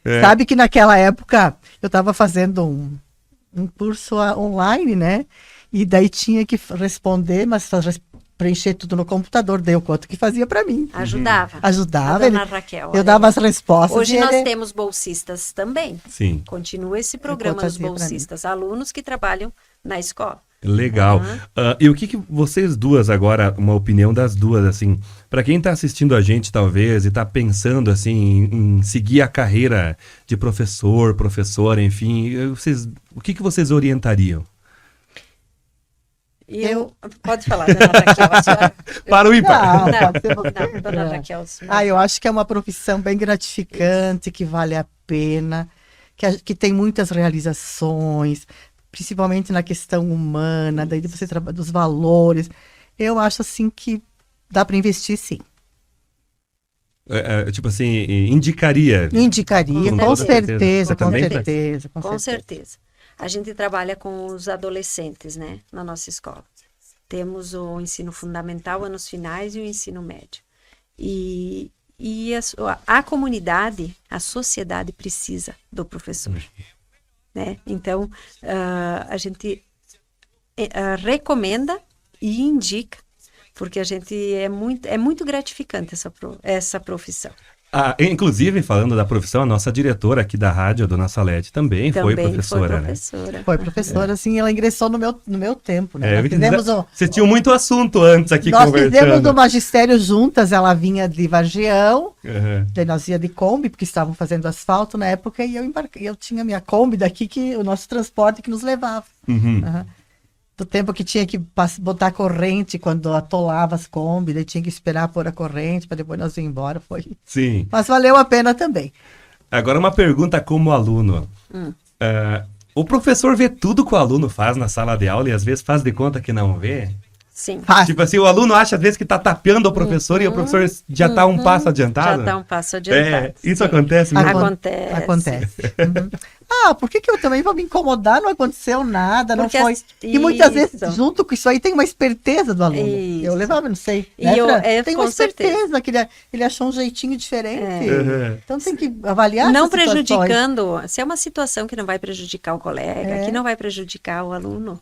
É. Sabe que naquela época eu estava fazendo um curso online, né? E daí tinha que responder, mas preencher tudo no computador. Daí o quanto que fazia para mim. Ajudava. Ajudava. A dona ele- Raquel. eu dava as respostas. Hoje e nós ele- temos bolsistas também. Sim, Continua esse programa dos fazia pra mim. bolsistas, alunos que trabalham na escola. legal. Aham. E o que vocês duas agora, uma opinião das duas, assim, para quem tá assistindo a gente talvez e tá pensando assim em seguir a carreira de professor, professora, enfim, o que vocês orientariam? E pode falar, dona Raquel. A senhora... Para o ímpar. Não, pode ser você. Não, dona É. Raquel. Eu acho que é uma profissão bem gratificante, que vale a pena, que tem muitas realizações, principalmente na questão humana, daí você trabalha dos valores. Eu acho assim que dá para investir, sim. Tipo assim, indicaria. Indicaria, Com com certeza. certeza, Você com também? certeza, Com certeza. A gente trabalha com os adolescentes, né, na nossa escola. Temos o ensino fundamental, anos finais, e o ensino médio. E a comunidade, a sociedade precisa do professor, né? Então, a gente recomenda e indica, porque a gente é muito gratificante essa profissão. Inclusive, falando da profissão, a nossa diretora aqui da rádio, a dona Salete, também foi professora, né? Foi professora, sim, ela ingressou no meu tempo, né? Vocês tinham muito assunto antes aqui nós conversando. fizemos o magistério juntas, ela vinha de Vargião, Uhum. daí nós ia de Kombi, porque estavam fazendo asfalto na época, e eu embarquei, eu tinha minha Kombi daqui, o nosso transporte que nos levava. Uhum. Uhum. Do tempo que tinha que botar corrente quando atolava as Kombi, daí tinha que esperar pôr a corrente para depois nós ir embora, foi. Sim. Mas valeu a pena também. Agora uma pergunta como aluno. O professor vê tudo que o aluno faz na sala de aula e às vezes faz de conta que não vê? Sim. Tipo assim, o aluno acha às vezes que tá tapeando o professor e o professor já tá um passo adiantado? Já tá um passo adiantado. Isso sim. acontece mesmo? Acontece. Uhum. Por que eu também vou me incomodar? Não aconteceu nada, não Porque foi. E muitas vezes, isso. junto com isso aí, tem uma esperteza do aluno. Isso. Eu levava, não sei. E né, tem com uma certeza. esperteza, que ele achou um jeitinho diferente. Uhum. Então tem que avaliar Não essas situações. prejudicando, se é uma situação que não vai prejudicar o colega, É. que não vai prejudicar o aluno,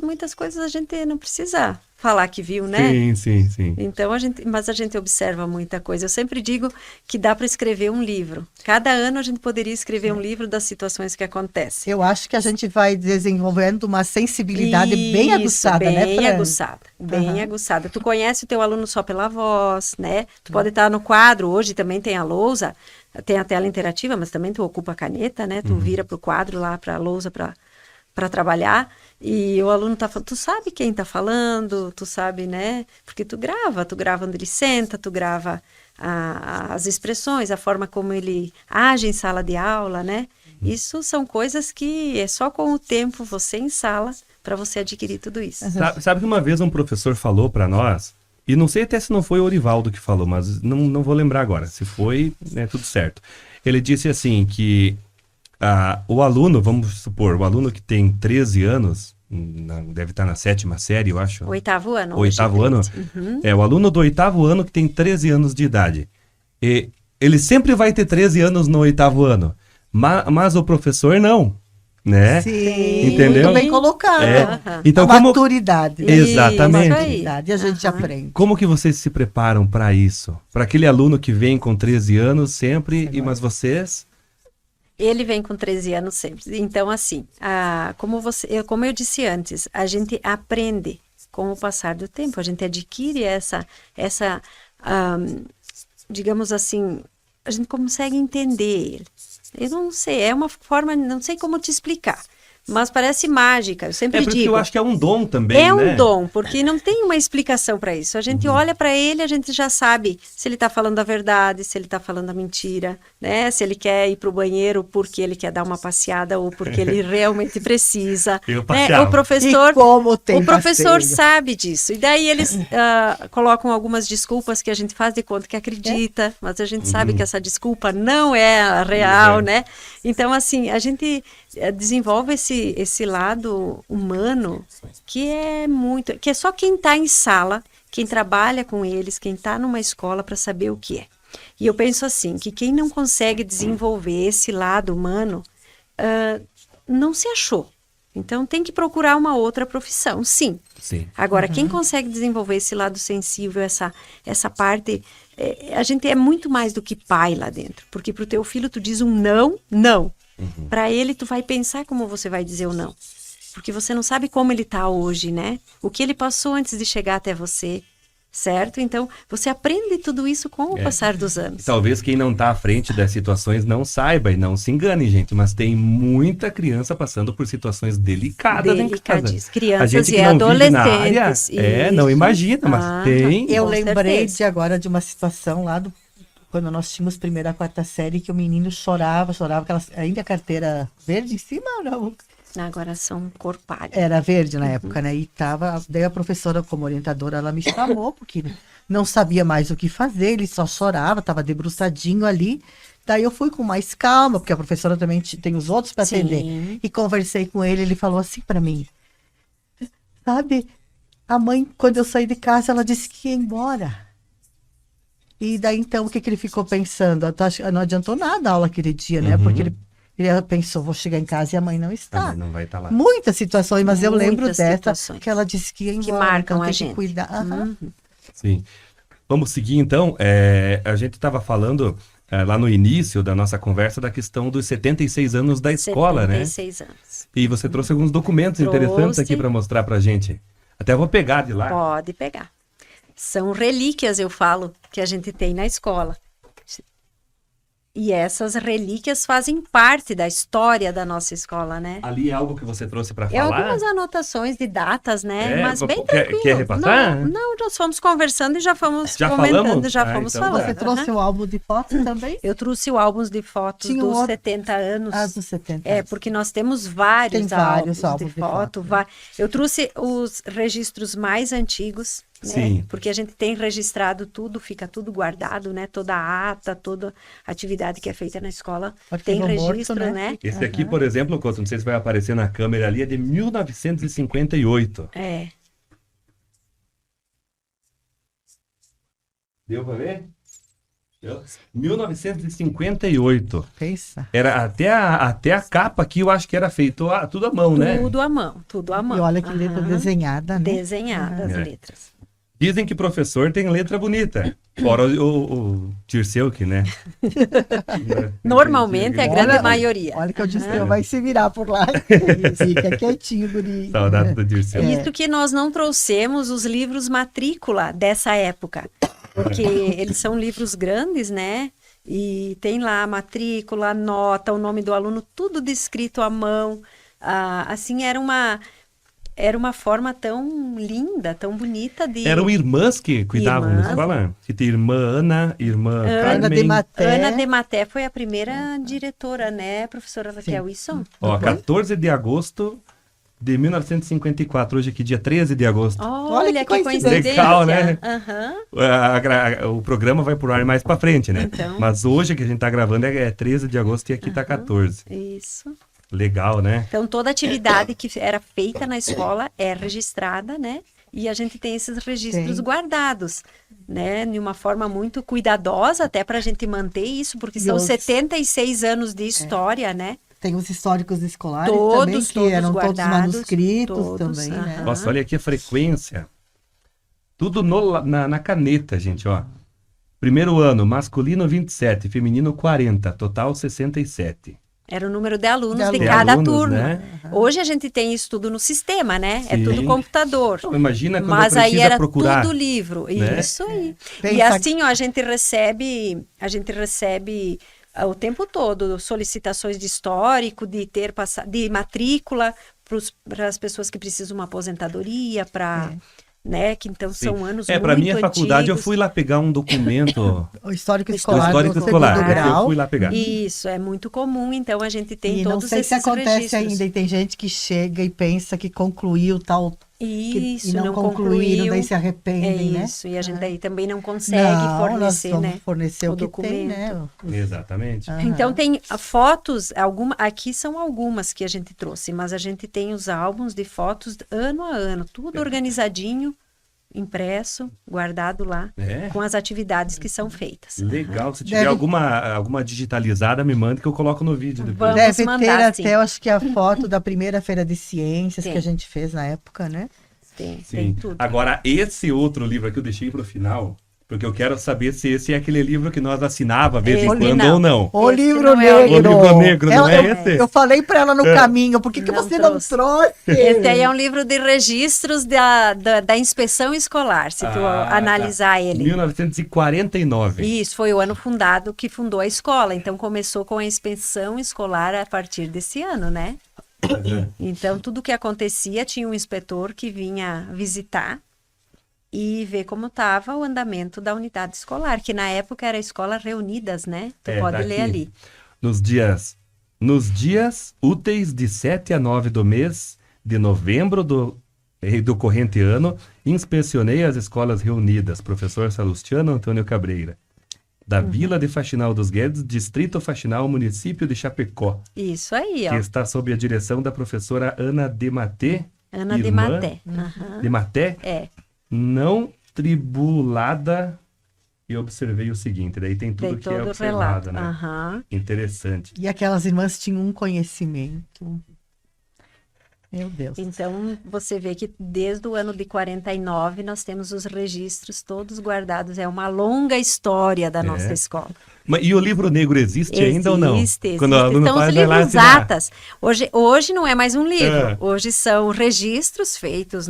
muitas coisas a gente não precisa falar que viu, né? Sim. Então, mas a gente observa muita coisa. Eu sempre digo que dá para escrever um livro. Cada ano a gente poderia escrever um livro das situações situações que acontecem. Eu acho que a gente vai desenvolvendo uma sensibilidade bem aguçada, né, bem Fran? aguçada, bem aguçada. Tu conhece o teu aluno só pela voz, né? Tu pode estar no quadro, hoje também tem a lousa, tem a tela interativa, mas também tu ocupa a caneta, né? Tu vira pro quadro lá, pra lousa, para trabalhar, e o aluno tá falando, tu sabe quem tá falando, tu sabe, né? Porque tu grava onde ele senta, tu grava as expressões, a forma como ele age em sala de aula, né? Isso são coisas que é só com o tempo você em sala para você adquirir tudo isso. Sabe que uma vez um professor falou para nós, e não sei até se não foi o Orivaldo que falou, mas não vou lembrar agora. Se foi, é tudo certo. Ele disse assim que o aluno, vamos supor, o aluno que tem 13 anos, deve estar na 7ª série, eu acho. 8º ano. 8º ano. O aluno do 8º ano que tem 13 anos de idade. E ele sempre vai ter 13 anos no 8º ano. Mas o professor não, né? Sim, entendeu? muito bem colocado. Então, a maturidade. Exatamente. A maturidade, a gente aprende. Como que vocês se preparam para isso? Para aquele aluno que vem com 13 anos sempre, mas vocês... Ele vem com 13 anos sempre. Então, assim, como eu disse antes, a gente aprende com o passar do tempo, a gente adquire digamos assim, a gente consegue entender ele. Eu não sei, é uma forma, não sei como te explicar, mas parece mágica, eu sempre porque digo. eu acho que é um dom também, É né? um dom, porque não tem uma explicação para isso. A gente olha para ele, a gente já sabe se ele está falando a verdade, se ele está falando a mentira, né? Se ele quer ir para o banheiro porque ele quer dar uma passeada ou porque ele realmente precisa. Eu Né? passeava. O professor, E como tem o professor passeio. sabe disso. E daí eles colocam algumas desculpas que a gente faz de conta que acredita, mas a gente sabe que essa desculpa não é a real, né? Então, assim, a gente desenvolve esse lado humano que é só quem está em sala, quem trabalha com eles, quem está numa escola para saber o que é. E eu penso assim, que quem não consegue desenvolver esse lado humano, não se achou. Então tem que procurar uma outra profissão, sim. Agora, quem consegue desenvolver esse lado sensível, essa parte, a gente é muito mais do que pai lá dentro. Porque para o teu filho tu diz um não. Para ele tu vai pensar como você vai dizer o não. Porque você não sabe como ele está hoje, né? O que ele passou antes de chegar até você, certo? Então, você aprende tudo isso com o passar dos anos. Talvez quem não está à frente das situações não saiba e não se engane, gente, mas tem muita criança passando por situações delicadas em casa. Crianças A gente e que não vive na adolescentes. área, não imagina, mas tem. Eu Com lembrei certeza. agora de uma situação lá quando nós tínhamos 1ª a 4ª série, que o menino chorava, ainda a carteira verde em cima, não? Agora são cor pálida. Era verde na época, né? E daí a professora, como orientadora, ela me chamou, porque não sabia mais o que fazer, ele só chorava, estava debruçadinho ali. Daí eu fui com mais calma, porque a professora também tem os outros para atender. E conversei com ele falou assim para mim, sabe, a mãe, quando eu saí de casa, ela disse que ia embora. E daí, então, o que ele ficou pensando? Não adiantou nada a aula aquele dia, né? Porque ele pensou, vou chegar em casa e a mãe não está. Não vai estar lá. Muitas situações, mas eu lembro dessa, situações que ela disse que ia embora. Que marcam então a tem gente. que cuidar. Sim. Vamos seguir, então. A gente estava falando lá no início da nossa conversa da questão dos 76 anos da escola, 76 anos. E você trouxe alguns documentos interessantes aqui para mostrar para a gente. Até vou pegar de lá. Pode pegar. São relíquias, eu falo, que a gente tem na escola. E essas relíquias fazem parte da história da nossa escola, né? Ali é algo que você trouxe para É falar? algumas anotações de datas, né? Mas bem quer tranquilo. repassar? Não, nós fomos conversando e já fomos Já comentando, falamos? já fomos então falando. Você trouxe o álbum de fotos também? Eu trouxe o álbum de fotos Tinha dos outro- 70 anos. Dos 70. Porque nós temos vários, Tem vários álbuns de foto. Eu trouxe os registros mais antigos, né? Sim. Porque a gente tem registrado tudo, fica tudo guardado, né? Toda a ata, toda a atividade que é feita na escola tem Arquivo morto, registro, né? né? Esse aqui, por exemplo, Couto, não sei se vai aparecer na câmera ali, é de 1958. É. Deu para ver? 1958. Pensa. Era até a capa aqui, eu acho que era feito tudo à mão, né? Tudo à mão, tudo à mão. E olha que letra Aham. desenhada, né? Desenhada as É. letras. Dizem que professor tem letra bonita. Fora o Dirceu, que, né? Normalmente é a grande Olha- maioria. Olha que eu disse, vai se virar por lá. Fica quietinho, guri. Saudade do Dirceu. Isso que nós não trouxemos os livros matrícula dessa época, porque eles são livros grandes, né? E tem lá a matrícula, a nota, o nome do aluno, tudo descrito à mão. Assim, era uma forma tão linda, tão bonita de... Eram irmãs que cuidavam Irmãs. na escola? Que tem irmã Ana, irmã Ana Carmen. de Maté. Ana de Maté foi a primeira diretora, né, professora Raquel? Isso? Ó, 14 de agosto de 1954. Hoje aqui, dia 13 de agosto. Olha que que coincidência. Legal, né? Aham. O programa vai pro ar mais pra frente, né? Então. Mas hoje que a gente tá gravando é 13 de agosto e aqui tá 14. Isso. Legal, né? Então, toda atividade que era feita na escola é registrada, né? E a gente tem esses registros Tem. guardados, né? De uma forma muito cuidadosa, até para a gente manter isso, porque E são os- 76 anos de história, né? Tem os históricos escolares Todos, também, que todos eram todos guardados, manuscritos todos, também, né? aham. Nossa, olha aqui a frequência. Tudo na caneta, gente, ó. Primeiro ano, masculino 27, feminino 40, total 67. Era o número de alunos de De cada alunos, turno. né? Hoje a gente tem isso tudo no sistema, né? É Sim. tudo computador. Então, imagina quando Mas aí precisa era procurar. tudo livro. né? Isso aí. E Pensa- assim, ó, a gente recebe o tempo todo solicitações de histórico, de matrícula para as pessoas que precisam uma aposentadoria, para, né? Que então Sim. são anos Para muito minha faculdade eu antigos. fui lá pegar um documento O histórico do escolar histórico do escolar. segundo Eu grau. fui lá pegar. Isso é muito comum. Então a gente tem E não todos sei esses se acontece registros. ainda, e tem gente que chega e pensa que concluiu tal, Isso, e não, não concluíram, concluiu. daí se arrependem, né? Isso, e a gente aí também não consegue Não, nós fornecer, vamos né? fornecer o que tem, documento. né? Exatamente. Aham. Então tem fotos, aqui são algumas que a gente trouxe, mas a gente tem os álbuns de fotos ano a ano, tudo organizadinho, impresso, guardado lá, É. com as atividades que são feitas. Legal. Se tiver Deve- alguma digitalizada, me manda que eu coloco no vídeo depois. Vamos Deve ter mandar, até, sim. eu acho que a foto da primeira feira de ciências Tem. que a gente fez na época, né? Tem Sim. tudo. Agora, esse outro livro aqui eu deixei pro final, porque eu quero saber se esse é aquele livro que nós assinava de vez em Esse quando não. ou não. O Esse livro não é o negro. livro negro, não é eu, esse? eu falei pra ela no caminho, por que Não você trouxe. não trouxe? Esse aí é um livro de registros da inspeção escolar, se tu Ah, analisar tá. ele. 1949. Isso, foi o ano que fundou a escola. Então, começou com a inspeção escolar a partir desse ano, né? Então, tudo que acontecia, tinha um inspetor que vinha visitar e ver como estava o andamento da unidade escolar, que na época era a Escola Reunidas, né? Tu É, pode tá ler aqui. ali. Nos dias úteis de 7 a 9 do mês de novembro do corrente ano, inspecionei as escolas reunidas, professor Salustiano Antônio Cabreira, da Vila de Faxinal dos Guedes, Distrito Faxinal, município de Chapecó, Isso aí, ó. que está sob a direção da professora Ana de Maté, Ana de irmã Maté. Aham. de Maté, É, não tribulada, e observei o seguinte, daí tem tudo tem que é todo o observado, relato. né? Aham. Interessante. E aquelas irmãs tinham um conhecimento. Meu Deus. Então, você vê que desde o ano de 49 nós temos os registros todos guardados. É uma longa história da nossa escola. E o livro negro existe ainda ou não? Existe. Quando o aluno São os faz, vai lá livros assinar. atas. Hoje não é mais um livro. É. Hoje são registros feitos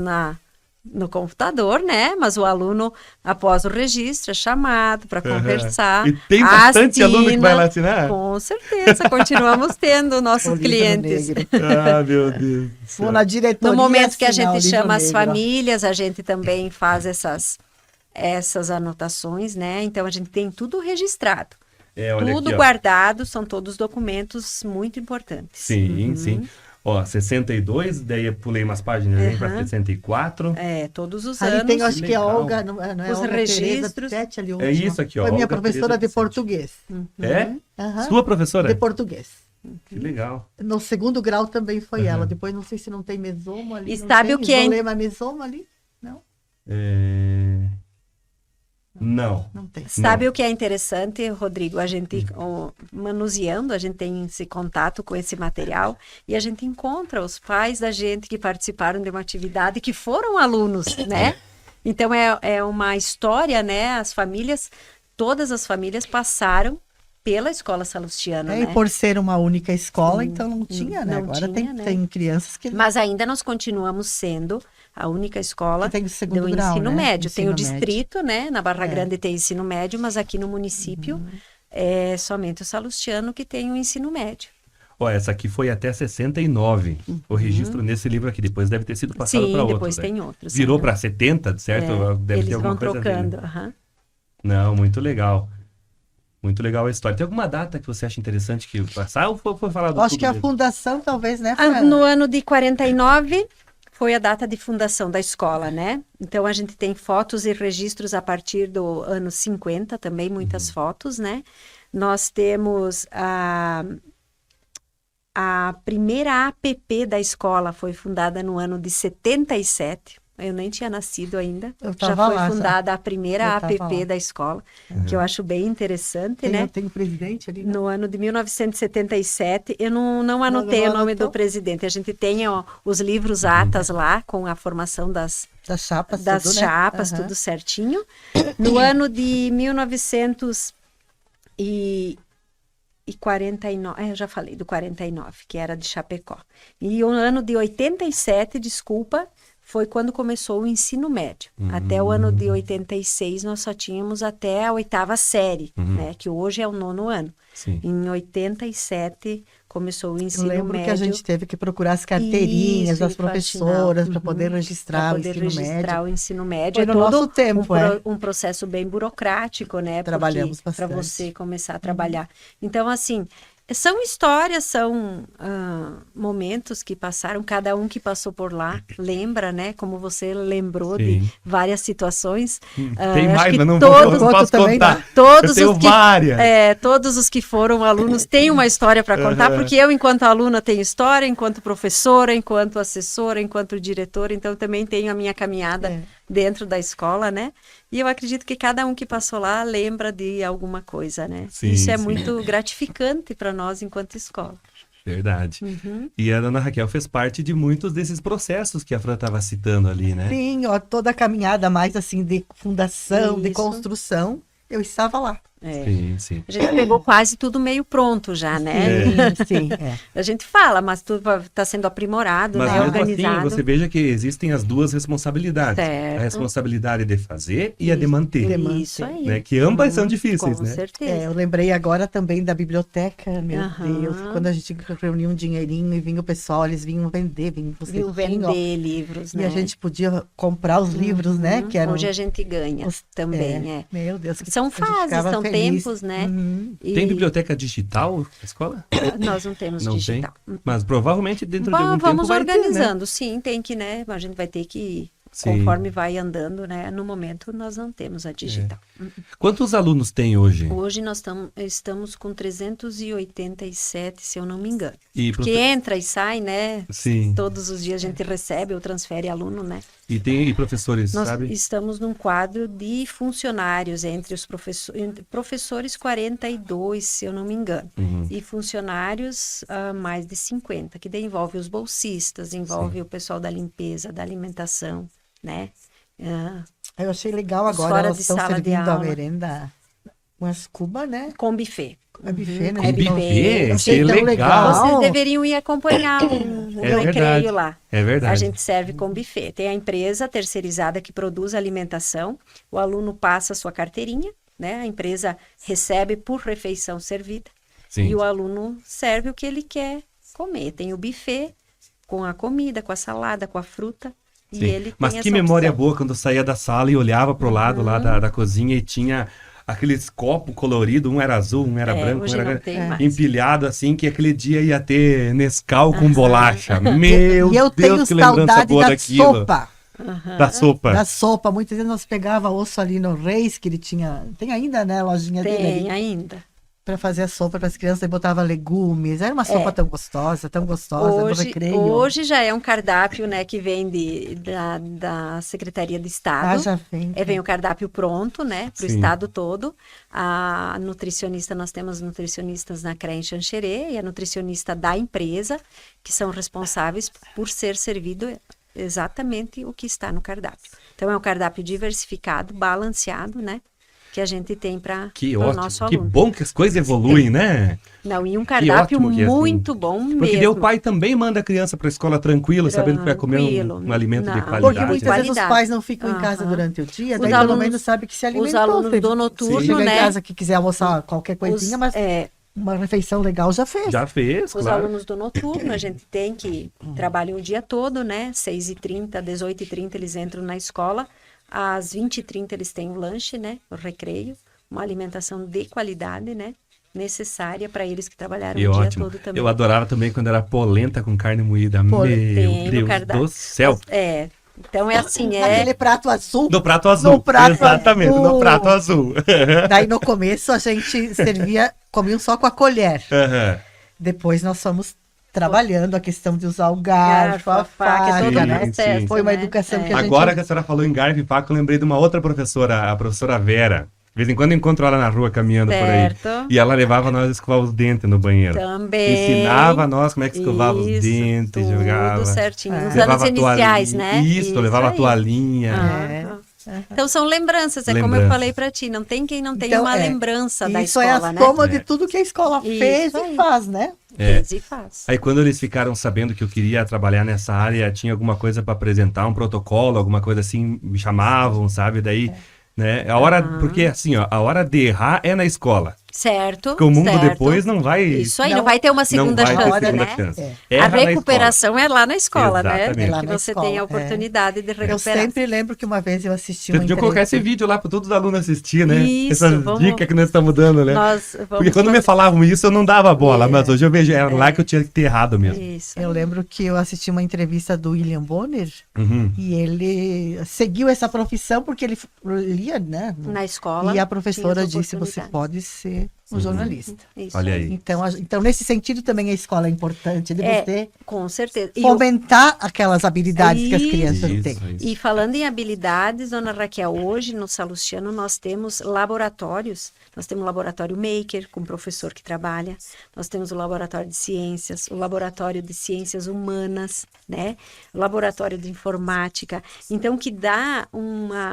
no computador, né? Mas o aluno, após o registro, é chamado para conversar. E tem bastante aluno que vai lá assina. assinar? Com certeza, continuamos tendo nossos O livro clientes. negro. Ah, meu Deus do céu. Vou na diretoria No momento que a assinar o gente livro chama as negro, ó. famílias, a gente também faz essas anotações, né? Então a gente tem tudo registrado. Olha Tudo aqui, ó. guardado, são todos documentos muito importantes. Sim, sim. Ó, 62, daí eu pulei umas páginas aí para 64. É, todos os Ali anos. tem, eu acho que é a Legal. Olga, não é Os Olga registros. Tereza Tete ali, É última. isso aqui, ó, Foi minha Olga professora Tereza de Tete. português. É? Aham. Sua professora? De português. Que legal. No segundo grau também foi ela. Depois não sei se não tem mesomo ali. E não sabe tem o que é- isolema mesomo ali? Não, Não. não tem. Sabe o que é interessante, Rodrigo? A gente, manuseando, a gente tem esse contato com esse material e a gente encontra os pais da gente que participaram de uma atividade, que foram alunos, né? Então é uma história, né? Todas as famílias passaram pela escola Salustiano, né? E por ser uma única escola, Sim, então não tinha, né? não Agora tinha, né? tem crianças que Mas ainda nós continuamos sendo a única escola que tem o segundo do grau, ensino né? médio. Tem o Ensino médio. distrito, né? Na Barra Grande tem ensino médio, mas aqui no município é somente o Salustiano que tem o ensino médio. Ó, essa aqui foi até 69, o registro nesse livro aqui. Depois deve ter sido passado Sim, para outro. depois né? tem outros. Virou aham. para 70, certo? Deve Eles ter alguma vão coisa ali, né? trocando. aham. Não, muito legal. Muito legal a história. Tem alguma data que você acha interessante que passar ou foi falado Eu acho tudo que a mesmo? fundação, talvez, né? No ano de 49 foi a data de fundação da escola, né? Então a gente tem fotos e registros a partir do ano 50, também muitas fotos, né? Nós temos a primeira APP da escola foi fundada no ano de 77. Eu nem tinha nascido ainda. Eu Já tava foi lá, fundada a primeira Eu tava APP lá. da escola, que eu acho bem interessante, né? Tem o presidente ali, né? No ano de 1977, eu não anotei o nome anotou? do presidente. A gente tem os livros atas lá, com a formação das Das chapas, das tudo, né? chapas, Aham. tudo certinho. No ano de 1949, eu já falei do 49, que era de Chapecó. E o ano de 87, desculpa, foi quando começou o ensino médio. Até o ano de 86, nós só tínhamos até a 8ª série, né? Que hoje é o 9º ano. Sim. Em 87, começou o Eu ensino lembro médio. que a gente teve que procurar as carteirinhas Isso, das e faxinar. professoras para poder registrar Pra o poder ensino registrar médio. o ensino médio. Foi É no todo nosso tempo, um processo bem burocrático, né? Trabalhamos Para bastante. você começar a trabalhar. Então, assim, são histórias, são momentos que passaram, cada um que passou por lá lembra, né? Como você lembrou de Sim. várias situações. Tem Acho mais, que mas não todos, posso também contar. não. Todos Eu tenho os que, várias. todos os que foram alunos têm uma história para contar, porque eu, enquanto aluna, tenho história, enquanto professora, enquanto assessora, enquanto diretora, então também tenho a minha caminhada dentro da escola, né? E eu acredito que cada um que passou lá lembra de alguma coisa, né? Sim, Isso é sim. muito gratificante para nós enquanto escola. Verdade. E a Dona Raquel fez parte de muitos desses processos que a Fran estava citando ali, né? Sim, ó, toda a caminhada mais assim de fundação, de Isso. construção, eu estava lá. Sim, sim. A gente pegou quase tudo meio pronto já, né? Sim. A gente fala, mas tudo está sendo aprimorado, Mas né? mesmo Organizado. assim, você veja que existem as duas responsabilidades. Certo. A responsabilidade de fazer e a de manter. Isso aí. Né? Que ambas são difíceis, Com né? certeza. Eu lembrei agora também da biblioteca, meu Aham. Deus, quando a gente reunia um dinheirinho e vinha o pessoal, eles vinham vender, Viu vender livros, né? e a gente podia comprar os livros, né? Que eram Hoje a gente ganha também, Meu Deus, que São a gente fases, ficava são feliz. tempos, né? E Tem biblioteca digital na escola? nós não temos Não digital. tem? Mas provavelmente dentro de algum tempo Vamos vai ter, né? organizando, sim, tem que, né? A gente vai ter que, Sim. conforme vai andando, né? No momento nós não temos a digital. Quantos alunos tem hoje? Hoje nós estamos com 387, se eu não me engano. E Porque entra e sai, né? Sim. Todos os dias a gente recebe ou transfere aluno, né? E tem professores, Nós sabe? estamos num quadro de funcionários entre os professores 42, se eu não me engano, e funcionários mais de 50, que daí envolve os bolsistas, envolve o pessoal da limpeza, da alimentação, né? Eu achei legal Os agora, fora elas de estão sala de servindo a aula. merenda. Umas cubas, né? Com buffet. É buffet, né? Com Então, buffet? achei Que tão legal. Vocês deveriam ir acompanhar o É verdade. recreio lá. É verdade. A gente serve com buffet. Tem a empresa terceirizada que produz a alimentação. O aluno passa a sua carteirinha, né? A empresa recebe por refeição servida. Sim. E o aluno serve o que ele quer comer. Tem o buffet com a comida, com a salada, com a fruta. E Sim. ele Mas tem que essa memória opção. boa quando eu saía da sala e olhava pro lado lá da cozinha e tinha aqueles copos coloridos, um era azul, um era branco, um hoje era não tem mais. empilhado assim, que aquele dia ia ter Nescau com bolacha. Meu e eu Deus, tenho que lembrança saudade boa da daquilo. sopa. Da sopa. Da sopa. Muitas vezes nós pegava osso ali no Reis, que ele tinha. Tem ainda, né? A lojinha dele ali. Tem ainda. Para fazer a sopa para as crianças, e botava legumes. Era uma sopa tão gostosa no recreio. Hoje já é um cardápio, né, que vem da Secretaria de Estado. Já vem. Vem o cardápio pronto, né, para o Sim. estado todo. A nutricionista, nós temos nutricionistas na CREA em Xanxerê e a nutricionista da empresa, que são responsáveis por ser servido exatamente o que está no cardápio. Então, é um cardápio diversificado, balanceado, né? Que a gente tem para o nosso Que aluno. bom que as coisas evoluem, né? Não, e um cardápio ótimo que é assim. muito bom mesmo. Porque daí o pai também manda a criança para a escola tranquilo, sabendo que vai comer Tranquilo. um alimento de Não. qualidade. Porque muitas vezes os Qualidade. pais não ficam em casa Aham. durante o dia, Os daí pelo alunos- menos sabe que se alimentou. Os alunos do noturno, Chega né? em casa que quiser almoçar qualquer coisinha, mas uma refeição legal já fez. Já fez, Os claro. alunos do noturno, a gente tem que trabalham o dia todo, né? 6h30, 18h30 eles entram na escola. Às 20h30 eles têm o lanche, né? O recreio. Uma alimentação de qualidade, né? Necessária para eles que trabalharam E o dia ótimo. todo também. Eu adorava também quando era polenta com carne moída. Tem no Meu Deus cardápio. do céu. Então é assim, Aquele prato azul. No prato azul. No prato Exatamente, azul. no prato azul. Daí no começo a gente comiam só com a colher. Aham. Depois nós fomos trabalhando a questão de usar o garfo, a faca, é todo Sim, um né? processo, Foi uma né? educação que a gente... Agora que a senhora falou em garfo e faca, eu lembrei de uma outra professora, a professora Vera. De vez em quando eu encontro ela na rua caminhando Certo. por aí. E ela levava nós a escovar os dentes no banheiro. Também. Ensinava nós como é que escovava os Isso, dentes, tudo jogava. certinho. Nos Levava anos iniciais, toalhinha. né? Isso, levava a aí. toalhinha. Então são lembranças, é como eu Lembranças. falei para ti, não tem quem não tenha Então, uma lembrança da Isso escola, é a né? soma de É. tudo que a escola Isso fez aí. e faz, né? Fez e faz. Aí quando eles ficaram sabendo que eu queria trabalhar nessa área, tinha alguma coisa para apresentar, um protocolo, alguma coisa assim, me chamavam, sabe? Daí, né? A hora, porque assim, ó, a hora de errar é na escola. Certo. Porque o mundo certo. depois não vai. Isso aí, não Não- vai ter uma não segunda vai ter chance, segunda né? chance. É. Erra A na escola. recuperação é lá na escola, né? Exatamente. É lá Que na você escola, tem a é. oportunidade de Eu recuperar. sempre lembro que uma vez eu assisti Você uma podia colocar esse entrevista... vídeo lá para todos os alunos assistir, né? Isso, Essas vamos- dicas que nós estamos dando, né? Nós vamos Porque quando me fazer- falavam isso, eu não dava bola, mas hoje eu vejo, era lá que eu tinha que ter errado mesmo. Isso. Eu lembro que eu assisti uma entrevista do William Bonner Uhum. e ele seguiu essa profissão porque ele lia, né? Na escola. E a professora tinha as disse, você oportunidades. pode ser um jornalista. Isso. Olha aí. Então, nesse sentido, também a escola é importante, de você Com certeza. E o- fomentar aquelas habilidades que as crianças Isso, têm. isso. E falando em habilidades, dona Raquel, hoje no Salustiano nós temos laboratórios. Nós temos o laboratório Maker, com professor que trabalha. Nós temos o laboratório de ciências, o laboratório de ciências humanas, né? O laboratório de informática. Então, que dá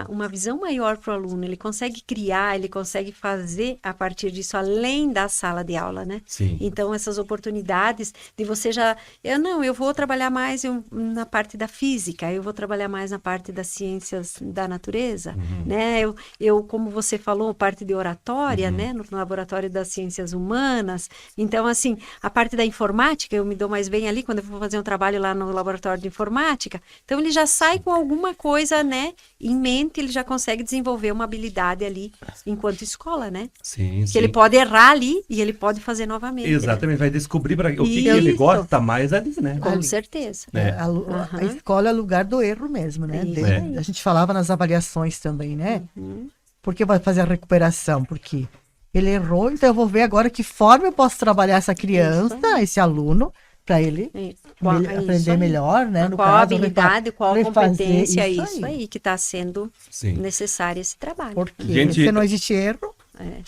uma visão maior para o aluno. Ele consegue criar, ele consegue fazer a partir disso, além da sala de aula, né? Sim. Então, essas oportunidades de você já... Eu vou trabalhar mais na parte da física, eu vou trabalhar mais na parte das ciências da natureza, né? Eu, como você falou, parte de oratória, né? No laboratório das ciências humanas. Então, assim, a parte da informática, eu me dou mais bem ali quando eu vou fazer um trabalho lá no laboratório de informática. Então, ele já sai com alguma coisa, né? Em mente, ele já consegue desenvolver uma habilidade ali enquanto escola, né? Sim, Que ele pode errar ali e ele pode fazer novamente. Né? Exatamente, vai descobrir o que Isso. ele gosta mais ali, né? Com Ali. certeza. É. A escola é lugar do erro mesmo, né? Isso aí. A gente falava nas avaliações também, né? Por que vai fazer a recuperação? Porque ele errou, então eu vou ver agora que forma eu posso trabalhar essa criança, esse aluno, para ele Isso aprender aí. melhor, né? Qual a habilidade, qual a refazer competência, isso aí que está sendo Sim. necessário esse trabalho. Porque Gente- se não existe erro,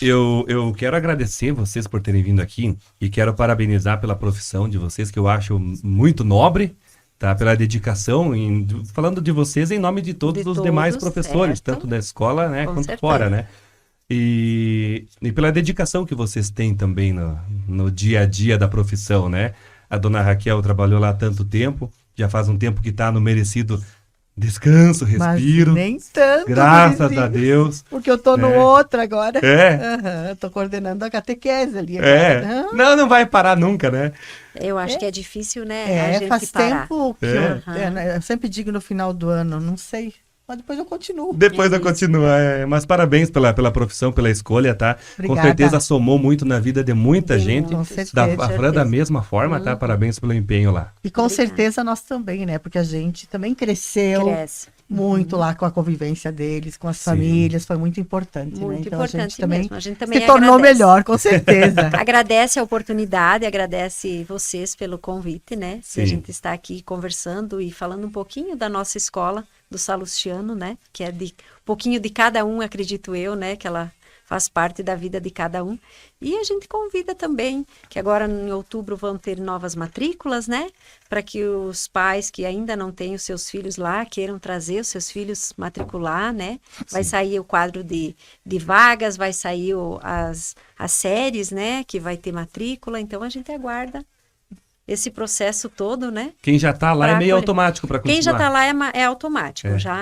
Eu quero agradecer vocês por terem vindo aqui e quero parabenizar pela profissão de vocês, que eu acho muito nobre, tá? Pela dedicação, falando de vocês em nome de todos De os todos, demais professores, certo. tanto da escola, né, Com quanto certeza. fora, né? E pela dedicação que vocês têm também no dia a dia da profissão, né? A dona Raquel trabalhou lá há tanto tempo, já faz um tempo que está no merecido descanso, respiro. mas nem tanto. Graças Luizinho, a Deus. Porque eu tô no É. outro agora. É. Aham, eu tô coordenando a catequese ali É. agora. Não vai parar nunca, né? Eu acho que é difícil, né? a gente Faz parar. tempo que É. eu sempre digo no final do ano, não sei, mas depois eu continuo. Depois eu continuo. Mas parabéns pela profissão, pela escolha, tá? Com Obrigada. certeza somou muito na vida de muita De gente. Com certeza. Da Fran da mesma forma, tá? Parabéns pelo empenho lá. E com Obrigada. certeza nós também, né? Porque a gente também cresceu Cresce. muito lá com a convivência deles, com as Sim. famílias, foi muito importante, né? Muito Então a gente importante também mesmo. A gente também se tornou agradece. melhor, com certeza. Agradece a oportunidade, agradece vocês pelo convite, né? Sim. A gente está aqui conversando e falando um pouquinho da nossa escola, do Salustiano, né? Que é de um pouquinho de cada um, acredito eu, né? Que ela faz parte da vida de cada um. E a gente convida também, que agora em outubro vão ter novas matrículas, né? Para que os pais que ainda não têm os seus filhos lá, queiram trazer os seus filhos matricular, né? Vai sair o quadro de vagas, vai sair as séries, né? Que vai ter matrícula, então a gente aguarda esse processo todo, né? Quem já está lá é meio automático para continuar. Quem já está lá é automático, já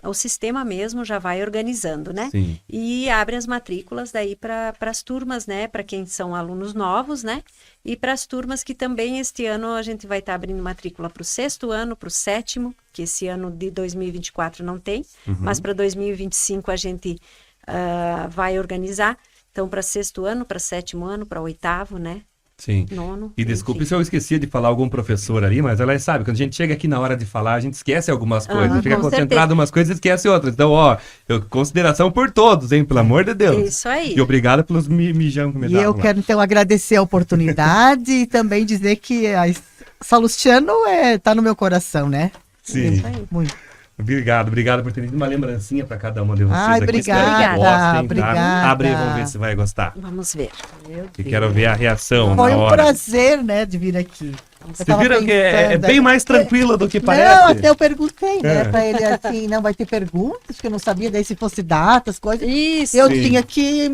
o sistema mesmo já vai organizando, né? Sim. E abre as matrículas daí para as turmas, né? Para quem são alunos novos, né? E para as turmas que também este ano a gente vai estar abrindo matrícula para o 6º ano, para o 7º, que esse ano de 2024 não tem, mas para 2025 a gente vai organizar. Então, para 6º ano, para 7º ano, para 8º, né? Sim. 9º, E desculpe enfim. se eu esqueci de falar algum professor ali, mas ela sabe, quando a gente chega aqui na hora de falar, a gente esquece algumas coisas, fica com concentrado em umas coisas e esquece outras. Então, consideração por todos, hein? Pelo amor de Deus. Isso aí. E obrigado pelos mijão que me E davam eu lá. quero, então, agradecer a oportunidade e também dizer que a Salustiano tá no meu coração, né? Sim. Isso aí. Muito. Obrigado por ter uma lembrancinha para cada uma de vocês Ai, aqui. obrigada, Espero que gostem, obrigada. Tá? Abre e vamos ver se vai gostar. Vamos ver. E quero ver a reação Foi na um hora. prazer, né, de vir aqui. Vocês viram que é pensando, bem mais tranquilo do que parece? Não, até eu perguntei, né, pra ele assim, não vai ter perguntas, que eu não sabia, daí se fosse datas, coisas. Isso. Eu Sim. tinha que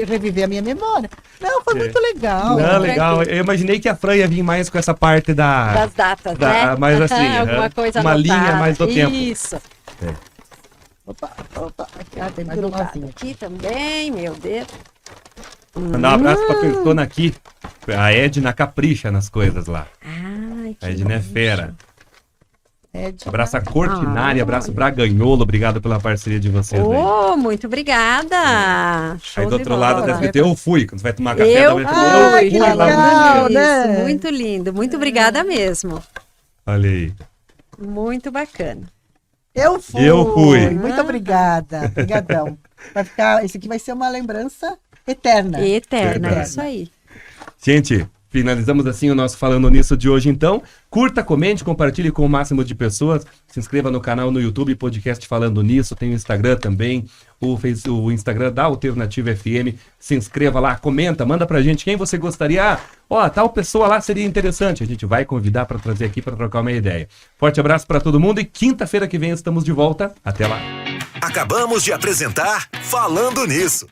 reviver a minha memória. Não, foi muito legal. Não, legal. Eu imaginei que a Fran ia vir mais com essa parte Das datas, né? mais assim, Alguma coisa uma linha anotada. mais do tempo. Isso. Opa, tem mais Grudado umazinha. aqui também, meu Deus. Mandar um abraço pra persona aqui. A Edna capricha nas coisas lá. Ai, que A Edna é fera. Abraço a Ah. Cortinária, abraço Braganholo. Obrigado pela parceria de vocês aí. Oh, muito obrigada. Show Aí do de outro lado bola. tá escrito eu fui. Quando você vai tomar café, Eu também Ai, eu que fui lá no legal, dia. né? Isso, muito lindo. Muito obrigada mesmo. Olha aí. Muito bacana. Eu fui. Eu fui. Muito obrigada. Obrigadão. Vai ficar, esse aqui vai ser uma lembrança eterna. Eterna, Verdade. é isso aí. Gente, finalizamos assim o nosso Falando Nisso de hoje, então. Curta, comente, compartilhe com o máximo de pessoas. Se inscreva no canal no YouTube, podcast Falando Nisso. Tem o Instagram também, o Instagram da Alternativa FM. Se inscreva lá, comenta, manda pra gente quem você gostaria. Tal pessoa lá seria interessante. A gente vai convidar para trazer aqui para trocar uma ideia. Forte abraço para todo mundo e quinta-feira que vem estamos de volta. Até lá. Acabamos de apresentar Falando Nisso.